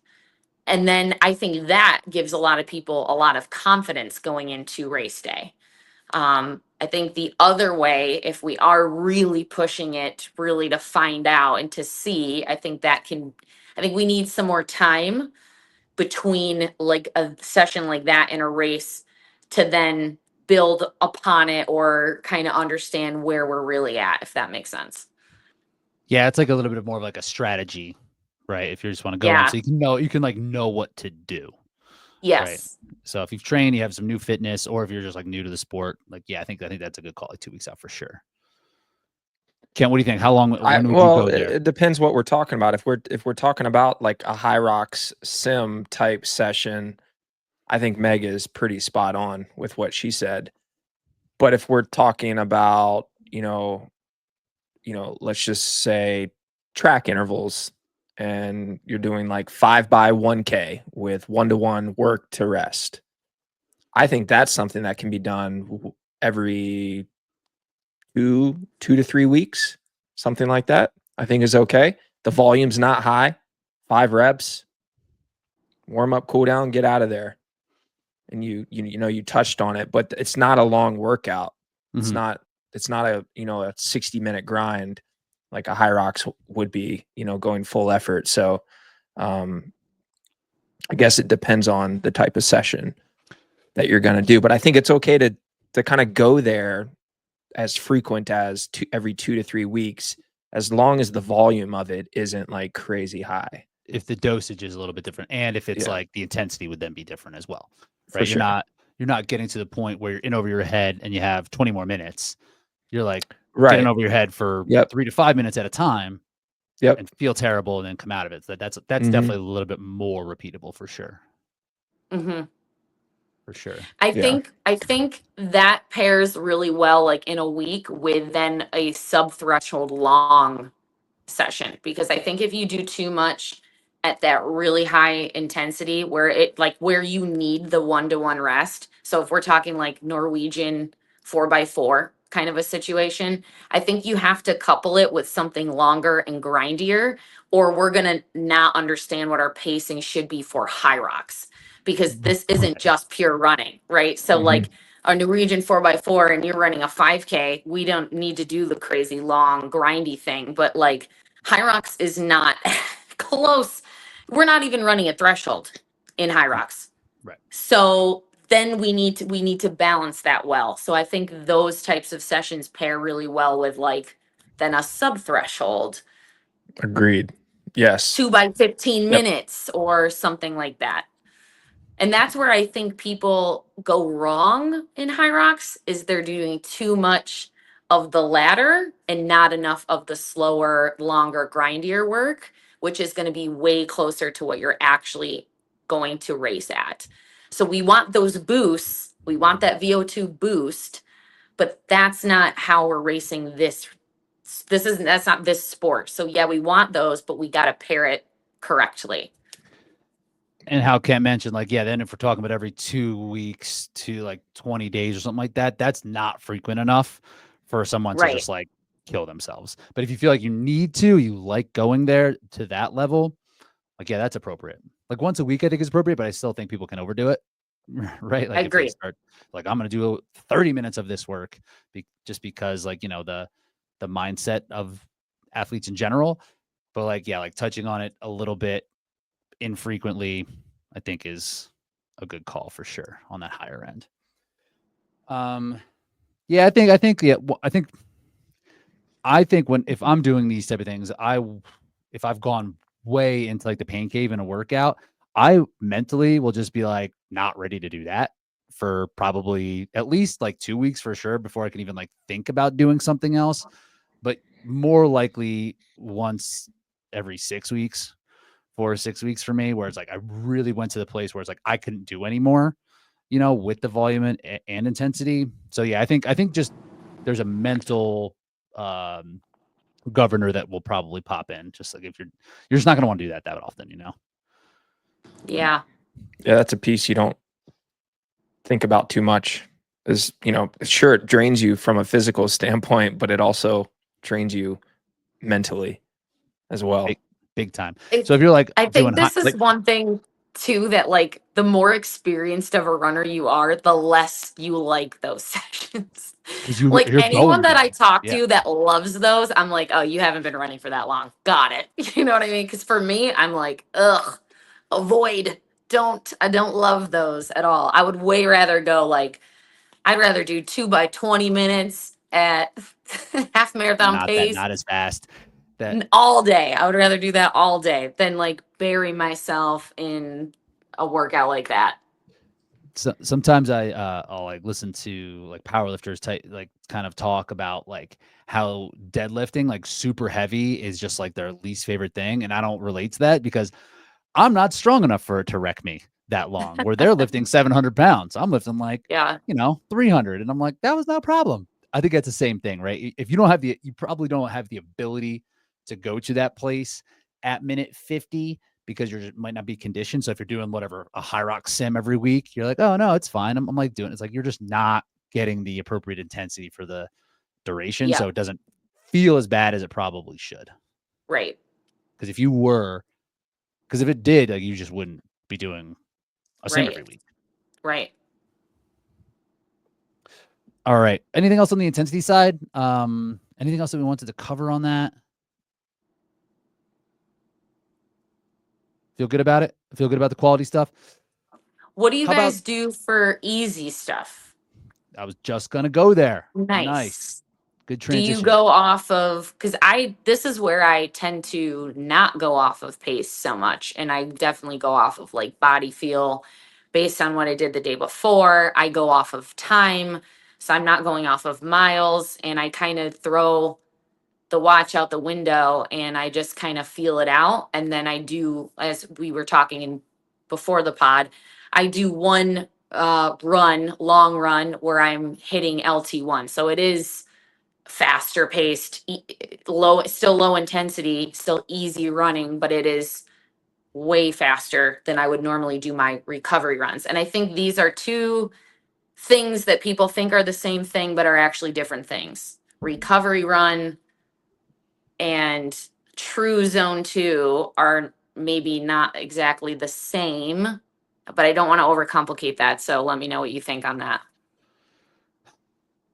And then I think that gives a lot of people a lot of confidence going into race day. I think the other way, if we are really pushing it really to find out and to see, I think we need some more time between like a session like that and a race to then build upon it or kind of understand where we're really at, if that makes sense. Yeah, it's like a little bit more of like a strategy, right? If you just want to go in, Yeah. so you can like know what to do. Yes. Right. So if you've trained, you have some new fitness, or if you're just like new to the sport, like I think that's a good call. Like 2 weeks out for sure. Ken, what do you think? How long? When would you go there? It depends what we're talking about. If we're talking about like a Hyrox sim type session, I think Meg is pretty spot on with what she said. But if we're talking about, let's just say track intervals, and you're doing like 5x1K with 1-to-1 work to rest, I think that's something that can be done every 2 to 3 weeks, something like that. I think is okay. The volume's not high. 5 reps, warm up, cool down, get out of there. And you touched on it, but it's not a long workout. It's not a, a 60-minute grind like a Hyrox would be, going full effort. So I guess it depends on the type of session that you're going to do, but I think it's okay to kind of go there as frequent as every 2 to 3 weeks, as long as the volume of it isn't like crazy high. If the dosage is a little bit different, and if it's like the intensity would then be different as well, right? For sure. You're not getting to the point where you're in over your head and you have 20 more minutes. You're like Right. getting over your head for 3 to 5 minutes at a time. Yep. And feel terrible and then come out of it. So that's definitely a little bit more repeatable for sure. For sure. I think that pairs really well, like in a week, with then a sub-threshold long session, because I think if you do too much at that really high intensity where you need the 1-to-1 rest. So if we're talking like Norwegian 4x4 kind of a situation, I think you have to couple it with something longer and grindier, or we're going to not understand what our pacing should be for Hyrox, because this isn't just pure running, right? So like a Norwegian 4x4 and you're running a 5K, we don't need to do the crazy long grindy thing, but like Hyrox is not close. We're not even running a threshold in Hyrox. Right. So then we need to balance that well. So I think those types of sessions pair really well with like then a sub-threshold. Agreed. Yes. 2 by 15 minutes or something like that. And that's where I think people go wrong in Hyrox, is they're doing too much of the latter and not enough of the slower, longer, grindier work, which is going to be way closer to what you're actually going to race at. So we want those boosts. We want that VO2 boost, but that's not how we're racing this. That's not this sport. So yeah, we want those, but we got to pair it correctly. And how Ken mentioned, like, then if we're talking about every 2 weeks to like 20 days or something like that, that's not frequent enough for someone to just like kill themselves. But if you feel like you need to, you like going there to that level, like, that's appropriate. Like once a week, I think is appropriate, but I still think people can overdo it. Right. Like I agree. If they start like, I'm going to do 30 minutes of this work just because like, the mindset of athletes in general, but like, like touching on it a little bit infrequently, I think is a good call for sure on that higher end. I think if I'm doing these type of things, if I've gone way into like the pain cave in a workout, I mentally will just be like not ready to do that for probably at least like 2 weeks for sure before I can even like think about doing something else. But more likely once every 6 weeks, 4 or 6 weeks for me, where it's like I really went to the place where it's like I couldn't do anymore, with the volume and intensity. So I think just there's a mental governor that will probably pop in. Just like if you're just not going to want to do that often, Yeah. Yeah, that's a piece you don't think about too much. Is sure, it drains you from a physical standpoint, but it also drains you mentally as well. Big time. So if you're like, I think this is one thing too, that like the more experienced of a runner you are, the less you like those sessions. Like anyone that I talk to that loves those, I'm like, oh, you haven't been running for that long. Got it. You know what I mean? Because for me, I'm like, ugh, avoid. I don't love those at all. I would way rather go like, I'd rather do 2 by 20 minutes at half marathon pace. Not as fast. All day. I would rather do that all day than like bury myself in a workout like that. So sometimes I'll like listen to like powerlifters like kind of talk about like how deadlifting like super heavy is just like their least favorite thing, and I don't relate to that because I'm not strong enough for it to wreck me that long. Where they're lifting 700 pounds, I'm lifting like 300, and I'm like, that was no problem. I think that's the same thing, right? If you probably don't have the ability to go to that place at minute 50 because you might not be conditioned. So if you're doing whatever, a Hyrox sim every week, you're like, oh no, it's fine. I'm like doing it. It's like, you're just not getting the appropriate intensity for the duration. So it doesn't feel as bad as it probably should. Right. Because if you were Because if it did, like, you just wouldn't be doing a sim every week. Right. All right. Anything else on the intensity side? Anything else that we wanted to cover on that? Feel good about it? Feel good about the quality stuff? What do you How guys about- do for easy stuff? I was just gonna go there. Nice. Good Do transition. you go off of, because this is where I tend to not go off of pace so much. And I definitely go off of like body feel based on what I did the day before. I go off of time. So I'm not going off of miles, and I kind of throw the watch out the window and I just kind of feel it out. And then I do, as we were talking in before the pod, I do one long run where I'm hitting LT1. So it is faster paced, still low intensity, still easy running, but it is way faster than I would normally do my recovery runs. And I think these are two things that people think are the same thing, but are actually different things. Recovery run and true zone 2 are maybe not exactly the same, but I don't want to overcomplicate that. So let me know what you think on that.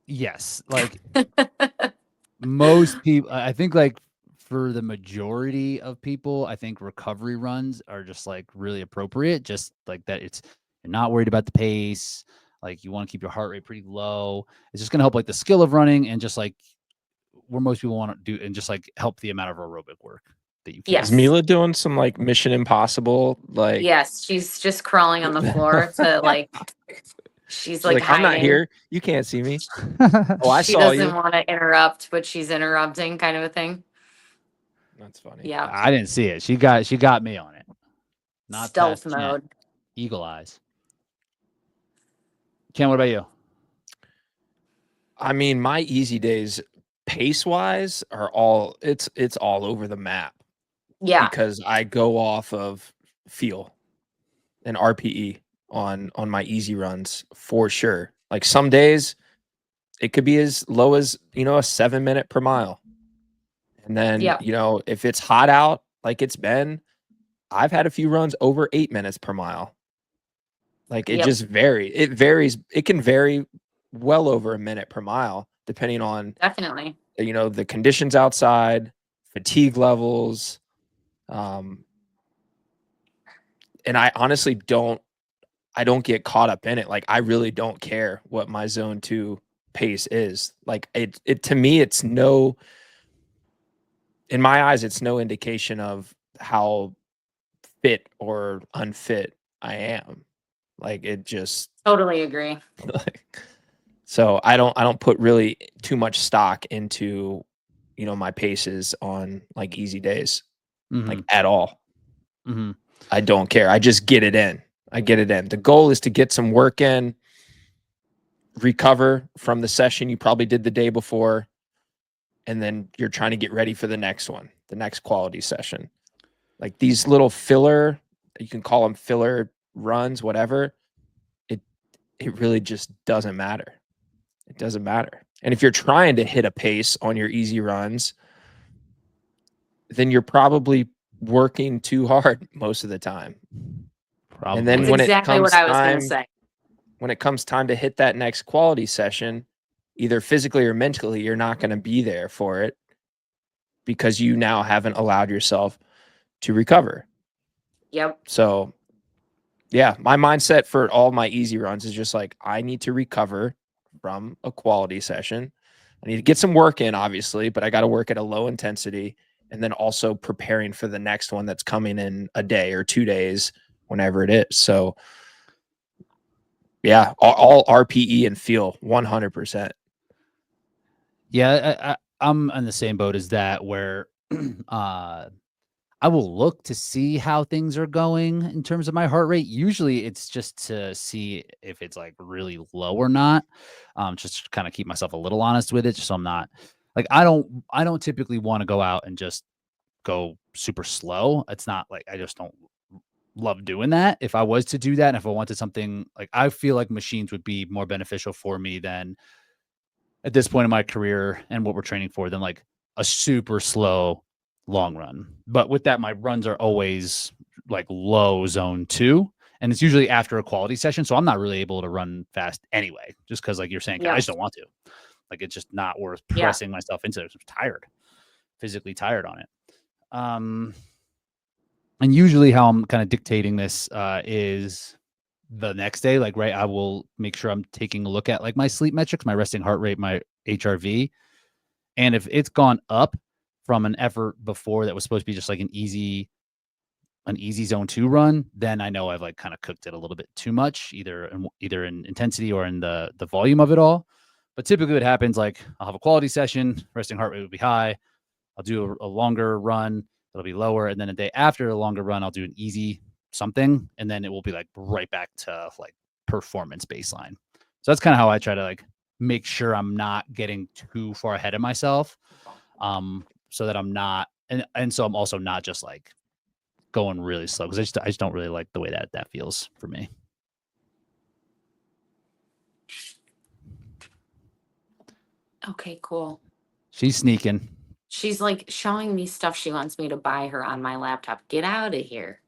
Yes. Like most people, I think, like, for the majority of people, I think recovery runs are just like really appropriate. Just like that, you're not worried about the pace. Like, you want to keep your heart rate pretty low. It's just gonna help like the skill of running, and just like where most people want to do, and just like help the amount of aerobic work that you can. Yes. Is Mila doing some like Mission Impossible? Like, Yes, she's just crawling on the floor to like, she's like I'm not hiding. here. You can't see me. Oh, I She saw doesn't you. want to interrupt, but she's interrupting, kind of a thing. That's funny. Yeah. I didn't see it. She got me on it. Not Stealth past Jen. mode. Eagle eyes. Ken, what about you? I mean, my easy days pace wise are all it's all over the map. Yeah. Because I go off of feel and RPE on my easy runs for sure. Like some days it could be as low as, a 7 minute per mile. And then, Yep. if it's hot out like it's been, I've had a few runs over 8 minutes per mile. Like it Yep. just varies. It varies. It can vary well over a minute per mile, depending on, Definitely. the conditions outside, fatigue levels. And I honestly don't get caught up in it. Like I really don't care what my zone 2 pace is. Like it to me, it's no, in my eyes, it's no indication of how fit or unfit I am. Like it just Totally agree. so I don't put really too much stock into, my paces on like easy days, like at all. Mm-hmm. I don't care. I just get it in. The goal is to get some work in, recover from the session you probably did the day before, and then you're trying to get ready for the next one, the next quality session. Like these little filler, you can call them filler runs, whatever. It really just doesn't matter. It doesn't matter. And if you're trying to hit a pace on your easy runs, then you're probably working too hard most of the time. Probably. And then That's when exactly it comes what I was going time, to say. when it comes time to hit that next quality session, either physically or mentally, you're not going to be there for it because you now haven't allowed yourself to recover. Yep. So, yeah, my mindset for all my easy runs is just like, I need to recover from a quality session. I need to get some work in, obviously, but I got to work at a low intensity, and then also preparing for the next one that's coming in a day or 2 days, whenever it is. So, yeah, all RPE and feel 100%. Yeah, I'm on the same boat as that, where I will look to see how things are going in terms of my heart rate. Usually it's just to see if it's like really low or not. Just to kind of keep myself a little honest with it, just so I'm not like, I don't typically want to go out and just go super slow. It's not like, I just don't love doing that. If I was to do that, and if I wanted something, like, I feel like machines would be more beneficial for me than, at this point in my career and what we're training for, than like a super slow long run. But with that, my runs are always like low zone 2. And it's usually after a quality session. So I'm not really able to run fast anyway, just because like you're saying, I just don't want to. Like, it's just not worth pressing myself into it. I'm tired, physically tired on it. And usually how I'm kind of dictating this is the next day, like, right, I will make sure I'm taking a look at like my sleep metrics, my resting heart rate, my HRV. And if it's gone up from an effort before that was supposed to be just like an easy zone 2 run, then I know I've like kind of cooked it a little bit too much, either in intensity or in the volume of it all. But typically what happens, like, I'll have a quality session, resting heart rate will be high. I'll do a longer run, it'll be lower. And then a day after a longer run, I'll do an easy something. And then it will be like right back to like performance baseline. So that's kind of how I try to like make sure I'm not getting too far ahead of myself. So that I'm not, and so I'm also not just like going really slow, because I just don't really like the way that feels for me. Okay, cool. She's sneaking. She's like showing me stuff she wants me to buy her on my laptop. Get out of here.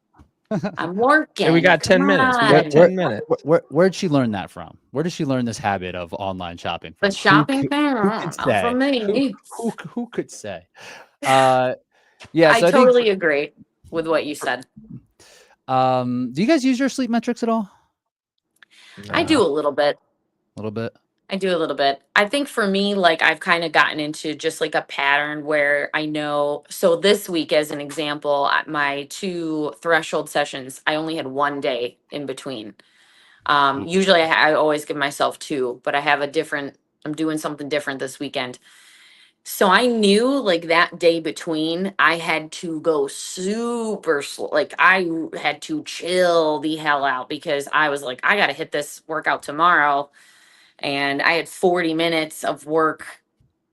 I'm working. Hey, we got 10 minutes. We got 10 minutes. Where'd she learn that from? Where did she learn this habit of online shopping from? The shopping thing? Not from me. Who could say? Yeah, I totally agree with what you said. Do you guys use your sleep metrics at all? No. I do a little bit. I do a little bit. I think for me, like, I've kind of gotten into just like a pattern where I know. So this week, as an example, at my 2 threshold sessions, I only had 1 day in between. Usually I always give myself 2, but I'm doing something different this weekend. So I knew like that day between, I had to go super slow. Like, I had to chill the hell out, because I was like, I got to hit this workout tomorrow. And I had 40 minutes of work,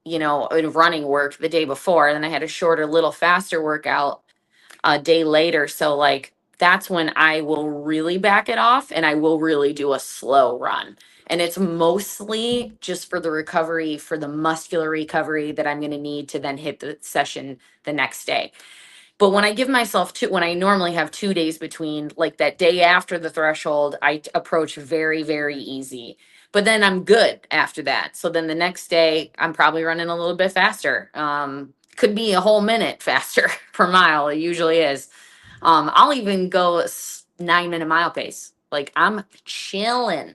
running work the day before. And then I had a shorter, little faster workout a day later. So like, that's when I will really back it off, and I will really do a slow run. And it's mostly just for the recovery, for the muscular recovery that I'm going to need to then hit the session the next day. But when I give myself when I normally have 2 days between, like that day after the threshold, I approach very, very easy. But then I'm good after that. So then the next day, I'm probably running a little bit faster. Could be a whole minute faster per mile. It usually is. I'll even go 9-minute mile pace. Like, I'm chilling.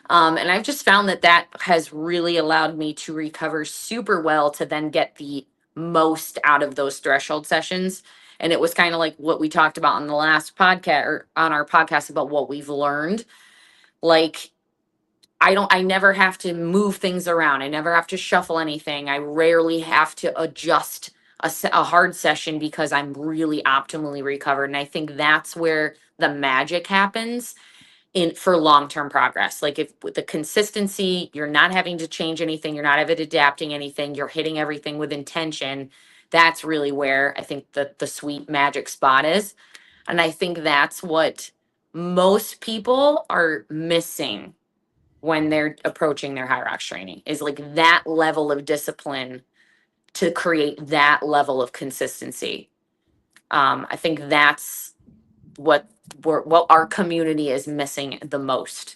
And I've just found that has really allowed me to recover super well, to then get the most out of those threshold sessions. And it was kind of like what we talked about on the last podcast, or on our podcast, about what we've learned. Like, I never have to move things around. I never have to shuffle anything. I rarely have to adjust a hard session, because I'm really optimally recovered. And I think that's where the magic happens for long-term progress. Like, if with the consistency, you're not having to change anything, you're not adapting anything, you're hitting everything with intention. That's really where I think the sweet magic spot is. And I think that's what most people are missing when they're approaching their Hyrox training, is like that level of discipline to create that level of consistency. I think that's what our community is missing the most.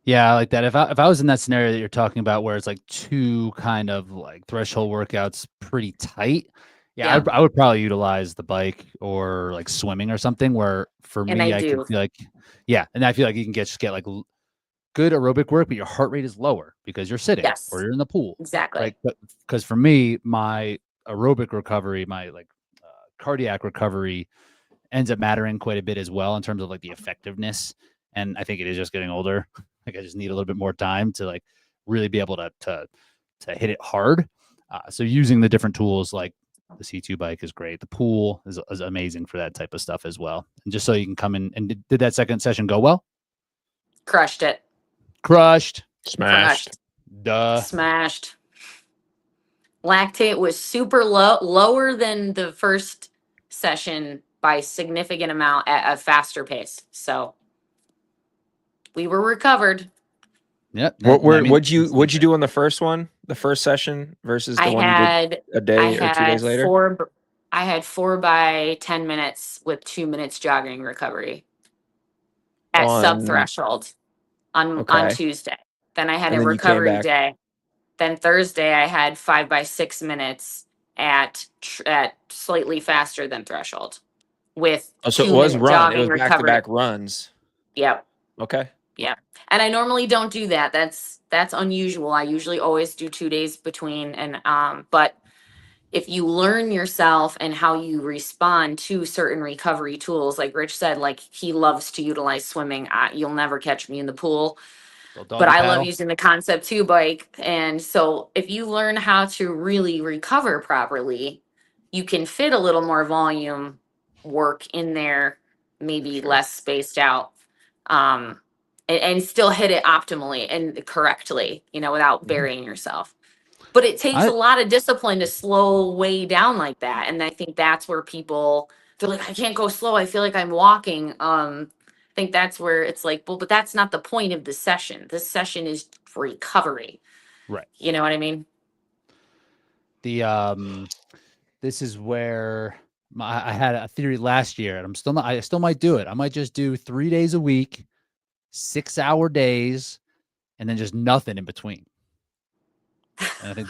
Yeah, I like that. If I was in that scenario that you're talking about, where it's like 2 kind of like threshold workouts pretty tight, I would probably utilize the bike or like swimming or something, where for me, I could feel like, and I feel like you can get like good aerobic work, but your heart rate is lower because you're sitting or you're in the pool. Exactly. Right? But because for me, my aerobic recovery, my like cardiac recovery ends up mattering quite a bit as well, in terms of like the effectiveness. And I think it is just getting older. Like, I just need a little bit more time to like really be able to hit it hard. So using the different tools, like the C2 bike is great. The pool is amazing for that type of stuff as well. And just so you can come in. And did that second session go well? Crushed it. Smashed. Duh. Smashed. Lactate was super lower than the first session by a significant amount, at a faster pace. So we were recovered. Yep. What'd you do on the first one? The first session versus the one you did a day or 2 days later? I had 4 by 10 minutes with 2 minutes jogging recovery at sub On threshold on okay. Tuesday. Then I had And a then you came recovery back. day. Then Thursday I had 5 by 6 minutes at slightly faster than threshold with Oh, so it 2 was minute run. It jogging was recovery. back-to-back runs. Yep. Okay. Yeah. And I normally don't do that. That's unusual. I usually always do 2 days between, and but if you learn yourself and how you respond to certain recovery tools, like Rich said, like he loves to utilize swimming. You'll never catch me in the pool, Little but doggy I love paddle. using the Concept 2 bike. And so if you learn how to really recover properly, you can fit a little more volume work in there, maybe Sure. less spaced out, um, and still hit it optimally and correctly, without burying yourself. But it takes a lot of discipline to slow way down like that. And I think that's where they're like, I can't go slow. I feel like I'm walking. I think that's where it's like, well, but that's not the point of the session. This session is recovery. Right. You know what I mean? This is where I had a theory last year, and I still might do it. I might just do 3 days a week, 6-hour days, and then just nothing in between. And I think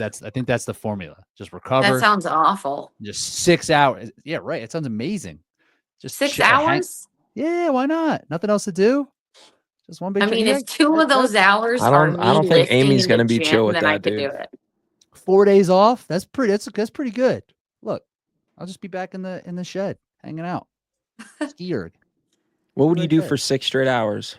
that's the formula. Just recover. That sounds awful. Just 6 hours. Yeah, right. It sounds amazing. Just 6 hang. hours? Yeah, why not? Nothing else to do. Just one big. I mean, if 2 of those hours I are don't me think lifting Amy's in the gonna be chill gym, with then I that, could do dude. it. 4 days off. That's pretty good. Look, I'll just be back in the shed hanging out. Ski erg. What would you Right do there. for 6 straight hours?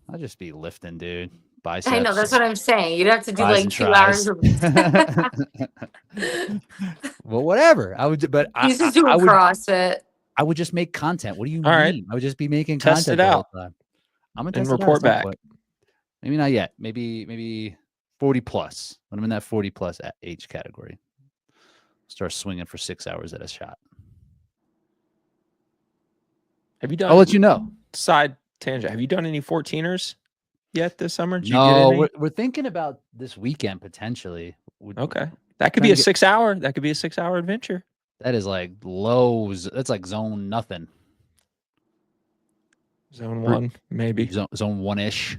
I'll just be lifting, dude. I know, Biceps. that's what I'm saying. You'd have to do Tries like and 2 hours tries. of Well, whatever. I would, but He's just doing CrossFit. I would just make content. What do you All mean? right. I would just be making Test content it the whole out time. I'm gonna and test it out at report some back. point. Maybe not yet. Maybe 40 plus. When I'm in that 40 plus age category, start swinging for 6 hours at a shot. Have you done? I'll let you know. Side tangent. Have you done any 14ers yet this summer? Did you No, get any? we're thinking about this weekend potentially. Okay, that could be a 6 hour. That could be a 6 hour adventure. That is like lows. That's like zone nothing. Zone 1, maybe. Zone 1-ish.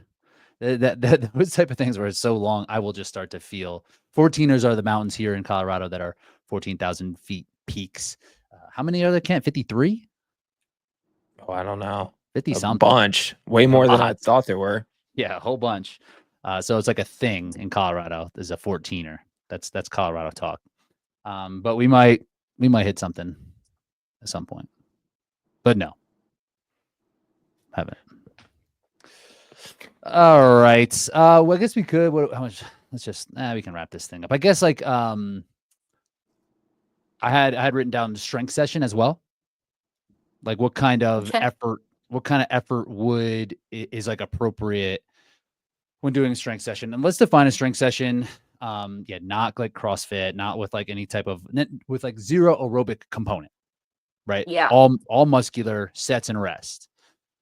That those type of things where it's so long, I will just start to feel. 14ers are the mountains here in Colorado that are 14,000 feet peaks. How many are there? 53? Oh, I don't know. 50 a something. Bunch. Way more than I thought there were. Yeah, a whole bunch. So it's like a thing in Colorado. There's a 14er. That's Colorado talk. But we might hit something at some point. But no. Haven't. All right. Well, I guess we could. How much? Let's just. We can wrap this thing up. I guess like I had written down the strength session as well. Like what kind of effort? What kind of effort is like appropriate when doing a strength session? And let's define a strength session. Not like CrossFit, not with like any type of with like zero aerobic component, right? Yeah. All muscular sets and rest,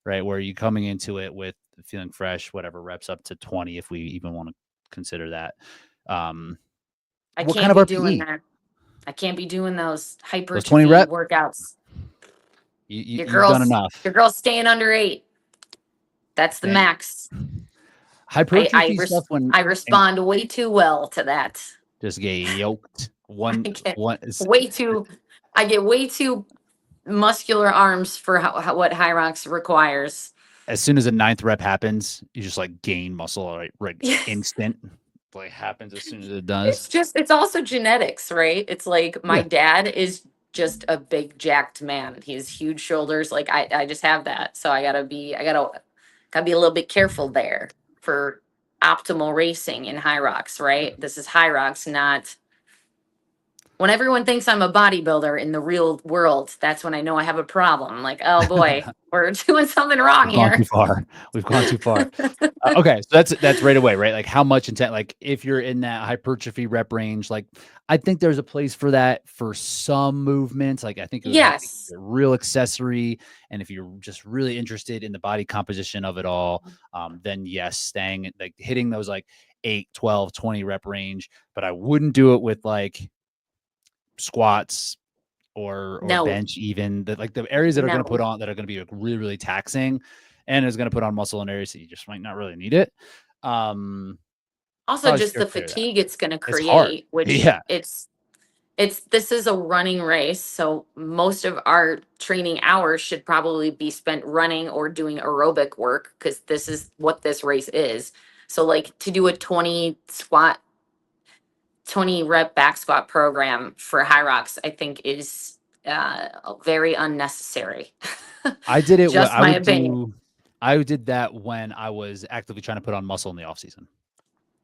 right? Where you're coming into it with feeling fresh, whatever reps up to 20, if we even want to consider that. I can't be doing that. I can't be doing those hypertrophy 20 rep workouts. You've done enough. Your girl's staying under 8. That's the max. Hypertrophy stuff I respond way too well to that. Just get yoked. I get way too muscular arms for what Hyrox requires. As soon as the 9th rep happens, you just like gain muscle, right? Instant. Like happens as soon as it does. It's also genetics, right? It's like my dad is just a big jacked man. He has huge shoulders. Like I just have that. So I gotta be a little bit careful there for optimal racing in Hyrox, right? This is Hyrox, not when everyone thinks I'm a bodybuilder in the real world, that's when I know I have a problem. Like, oh boy, we're doing something wrong here. We've gone too far. Okay, so that's right away, right? Like how much intent? Like if you're in that hypertrophy rep range, like I think there's a place for that for some movements. Like I think it's a real accessory, and if you're just really interested in the body composition of it all, then yes, staying like hitting those like 8, 12, 20 rep range. But I wouldn't do it with like squats or No. bench, even the areas that are going to No. put on that are going to be like really, really taxing, and is going to put on muscle in areas that you just might not really need it. Also, Probably just steer the clear of that. fatigue it's going to It's hard. create, which Yeah. this is a running race, so most of our training hours should probably be spent running or doing aerobic work, because this is what this race is. So like to do a 20 rep back squat program for Hyrox, I think is very unnecessary. I did it. Just my opinion. I did that when I was actively trying to put on muscle in the off season.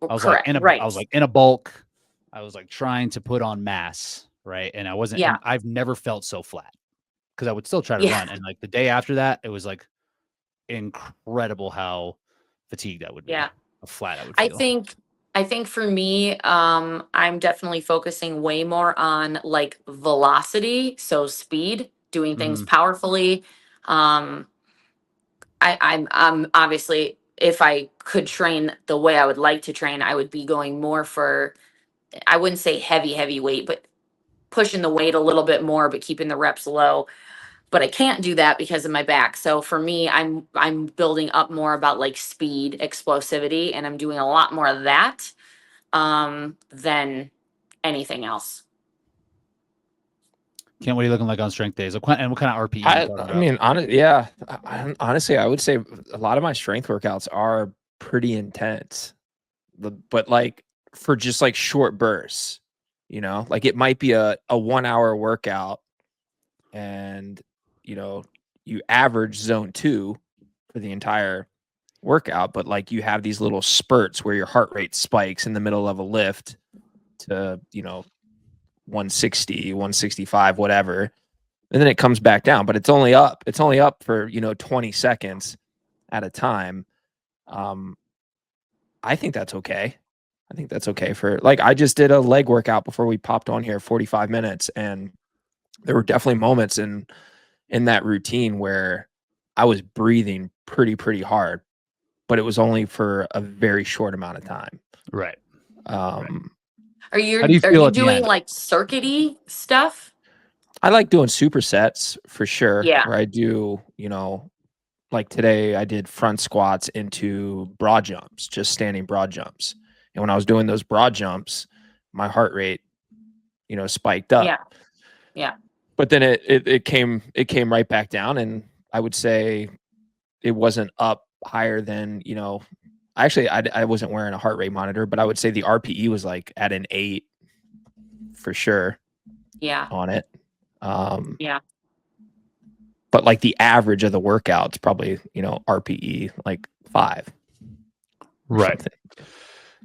I was Correct. I was like in a bulk. I was like trying to put on mass, right? And I wasn't. Yeah. And I've never felt so flat, because I would still try to Yeah. run. And like the day after that, it was like incredible how fatigued I would be. Yeah. How flat I would feel. I think for me, I'm definitely focusing way more on like velocity, so speed, doing things powerfully. I'm obviously, if I could train the way I would like to train, I would be going more for, I wouldn't say heavy weight, but pushing the weight a little bit more, but keeping the reps low. But I can't do that because of my back. So for me, I'm building up more about like speed, explosivity, and I'm doing a lot more of that than anything else. Ken, what are you looking like on strength days? And what kind of RPE are you talking about? I mean, honestly, I would say a lot of my strength workouts are pretty intense, but like for just like short bursts, you know, like it might be a 1 hour workout, and you know, you average zone 2 for the entire workout, but like you have these little spurts where your heart rate spikes in the middle of a lift to, you know, 160, 165, whatever. And then it comes back down, but it's only up for, you know, 20 seconds at a time. I think that's okay. I think that's okay for, like, I just did a leg workout before we popped on here, 45 minutes. And there were definitely moments in that routine where I was breathing pretty hard, but it was only for a very short amount of time. Right. Are How do you you feel at the doing end? like circuity stuff? I like doing supersets for sure. Yeah. Where I do, you know, like today I did front squats into broad jumps, just standing broad jumps. And when I was doing those broad jumps, my heart rate, you know, spiked up. Yeah. But then it came right back down, and I would say it wasn't up higher than, you know, actually I wasn't wearing a heart rate monitor, but I would say the RPE was like at an 8 for sure. Yeah. On it. Yeah. But like the average of the workout's probably, you know, RPE like 5. Right.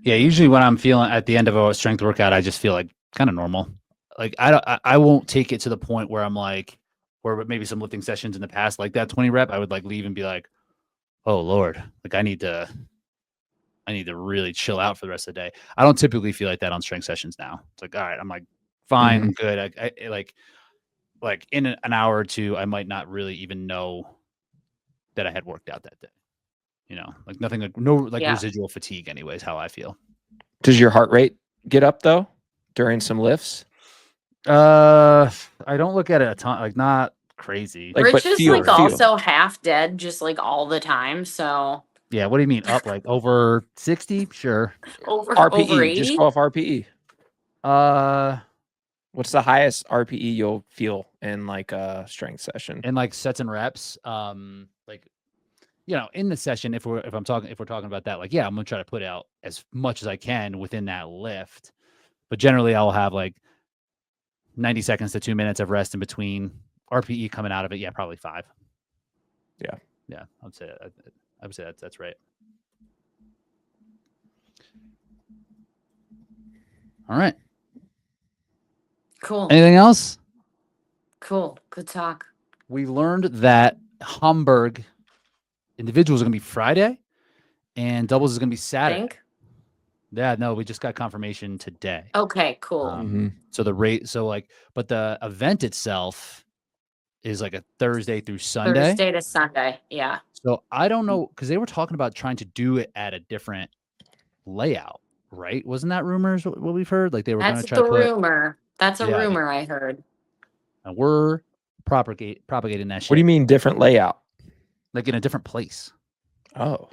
Yeah. Usually when I'm feeling at the end of a strength workout, I just feel like kind of normal. Like I won't take it to the point where I'm like, where maybe some lifting sessions in the past, like that 20 rep, I would like leave and be like, oh Lord, like I need to really chill out for the rest of the day. I don't typically feel like that on strength sessions now. It's like, all right, I'm like, fine, good. I like in an hour or two, I might not really even know that I had worked out that day. You know, like nothing, like no, like residual fatigue anyways, how I feel. Does your heart rate get up though during some lifts? I don't look at it a ton, like not crazy. Like, Rich is like also half dead, just like all the time. So yeah, what do you mean up like over 60? Sure. Over RPE, over 80? just go off RPE. What's the highest RPE you'll feel in like a strength session? In like sets and reps, like, you know, in the session, if we're talking about that, like, yeah, I'm gonna try to put out as much as I can within that lift, but generally I'll have like 90 seconds to 2 minutes of rest in between. RPE coming out of it, yeah, probably 5. Yeah, I would say that's right. All right. Cool. Anything else? Cool. Good talk. We learned that Hamburg individuals are going to be Friday and doubles is going to be Saturday. Yeah, no, we just got confirmation today. Okay, cool. So but the event itself is like a Thursday through Sunday. Thursday to Sunday, yeah. So I don't know, because they were talking about trying to do it at a different layout, right? Wasn't that rumors what we've heard? Like they were going to try to put rumor. That's a Get outta here. rumor I heard. And we're propagating that shit. What do you mean different layout? Like in a different place. Oh,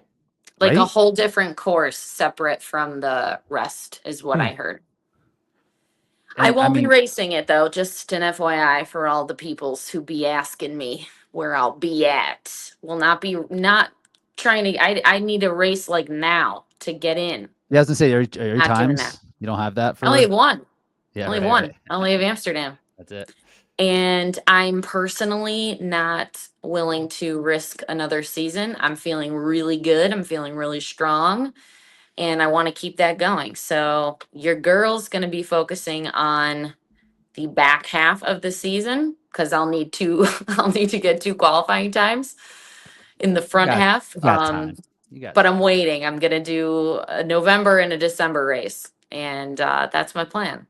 Like a Right? whole different course separate from the rest is what I heard. I And, won't be mean, racing it though, just an FYI for all the peoples who be asking me where I'll be at. Will not trying to I need a race like now to get in. yeah, I was gonna say, are your Not doing that. times? You don't have that for. I only have one. Yeah, only right, one. right. I only have Amsterdam. That's it. And I'm personally not willing to risk another season. I'm feeling really good. I'm feeling really strong. And I want to keep that going. So your girl's going to be focusing on the back half of the season because I'll need to get 2 qualifying times in the front half. You got time. You got But time. I'm waiting. I'm going to do a November and a December race. And that's my plan.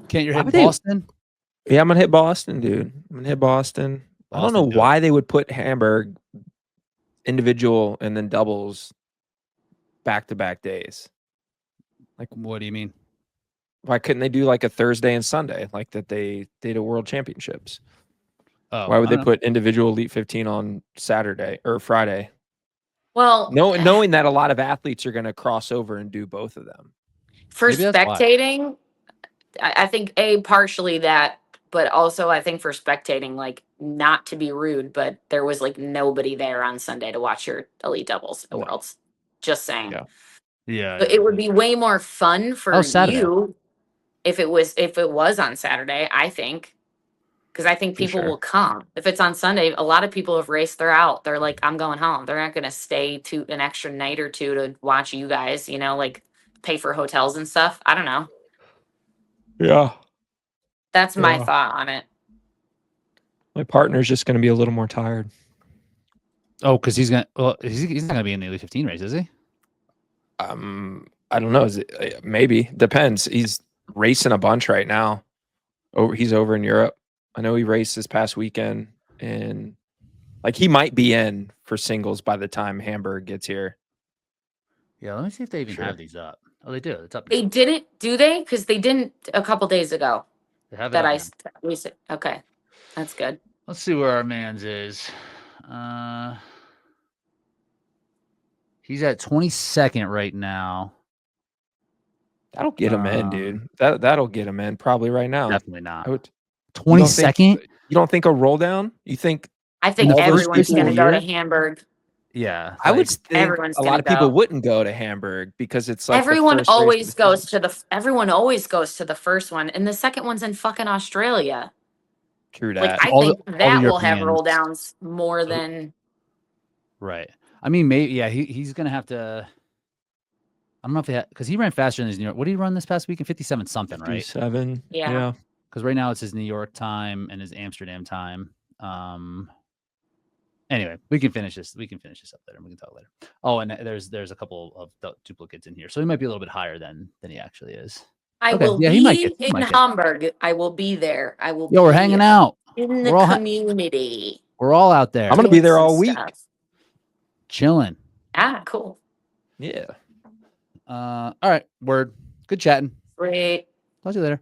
Can't you hit Boston? Yeah, I'm gonna hit Boston, dude. I'm gonna hit Boston. I don't know why they would put Hamburg individual and then doubles back-to-back days. Like, what do you mean? Why couldn't they do like a Thursday and Sunday like that they did at World Championships? Oh, Why would they put individual Elite 15 on Saturday or Friday? Well, knowing that a lot of athletes are going to cross over and do both of them. For spectating, I think partially that, but also I think for spectating, like, not to be rude, but there was like nobody there on Sunday to watch your elite doubles at Worlds. Just saying. Yeah. But it would be way more fun for you if it was on Saturday, I think. Because I think people will come. If it's on Sunday, a lot of people have raced, they're out. They're like, I'm going home. They're not gonna stay to an extra night or two to watch you guys, like pay for hotels and stuff. I don't know. Yeah. That's my thought on it. My partner's just going to be a little more tired. Oh, because he's not gonna be in the Elite 15 race, is he? I don't know. Maybe depends. He's racing a bunch right now. He's over in Europe. I know he raced this past weekend, and like he might be in for singles by the time Hamburg gets here. Yeah, let me see if they even have these up. Oh, they do. It's up. They didn't, do they? Because they didn't a couple days ago. They have it okay, that's good. Let's see where our man's is. He's at 22nd right now. That'll get him in, dude. That'll get him in probably right now. Definitely not. 22nd. You don't think a roll down? You think? I think everyone's going to go to Hamburg. Yeah, I would think a lot of people wouldn't go to Hamburg because it's like everyone always goes to the first one, and the second one's in fucking Australia. True that. Like, I think that will have roll downs more than. Right. I mean, maybe he's gonna have to. I don't know if because he ran faster than his New York. What did he run this past week? 57 something, right? 57. Yeah. Because right now it's his New York time and his Amsterdam time. Anyway, we can finish this. We can finish this up later. We can talk later. Oh, and there's a couple of duplicates in here, so he might be a little bit higher than he actually is. I will be in Hamburg. I will be there. I will. Yo, we're hanging out in the community. We're all out there. I'm gonna be there all week, chilling. Ah, cool. Yeah. All right. Word. Good chatting. Great. Talk to you later.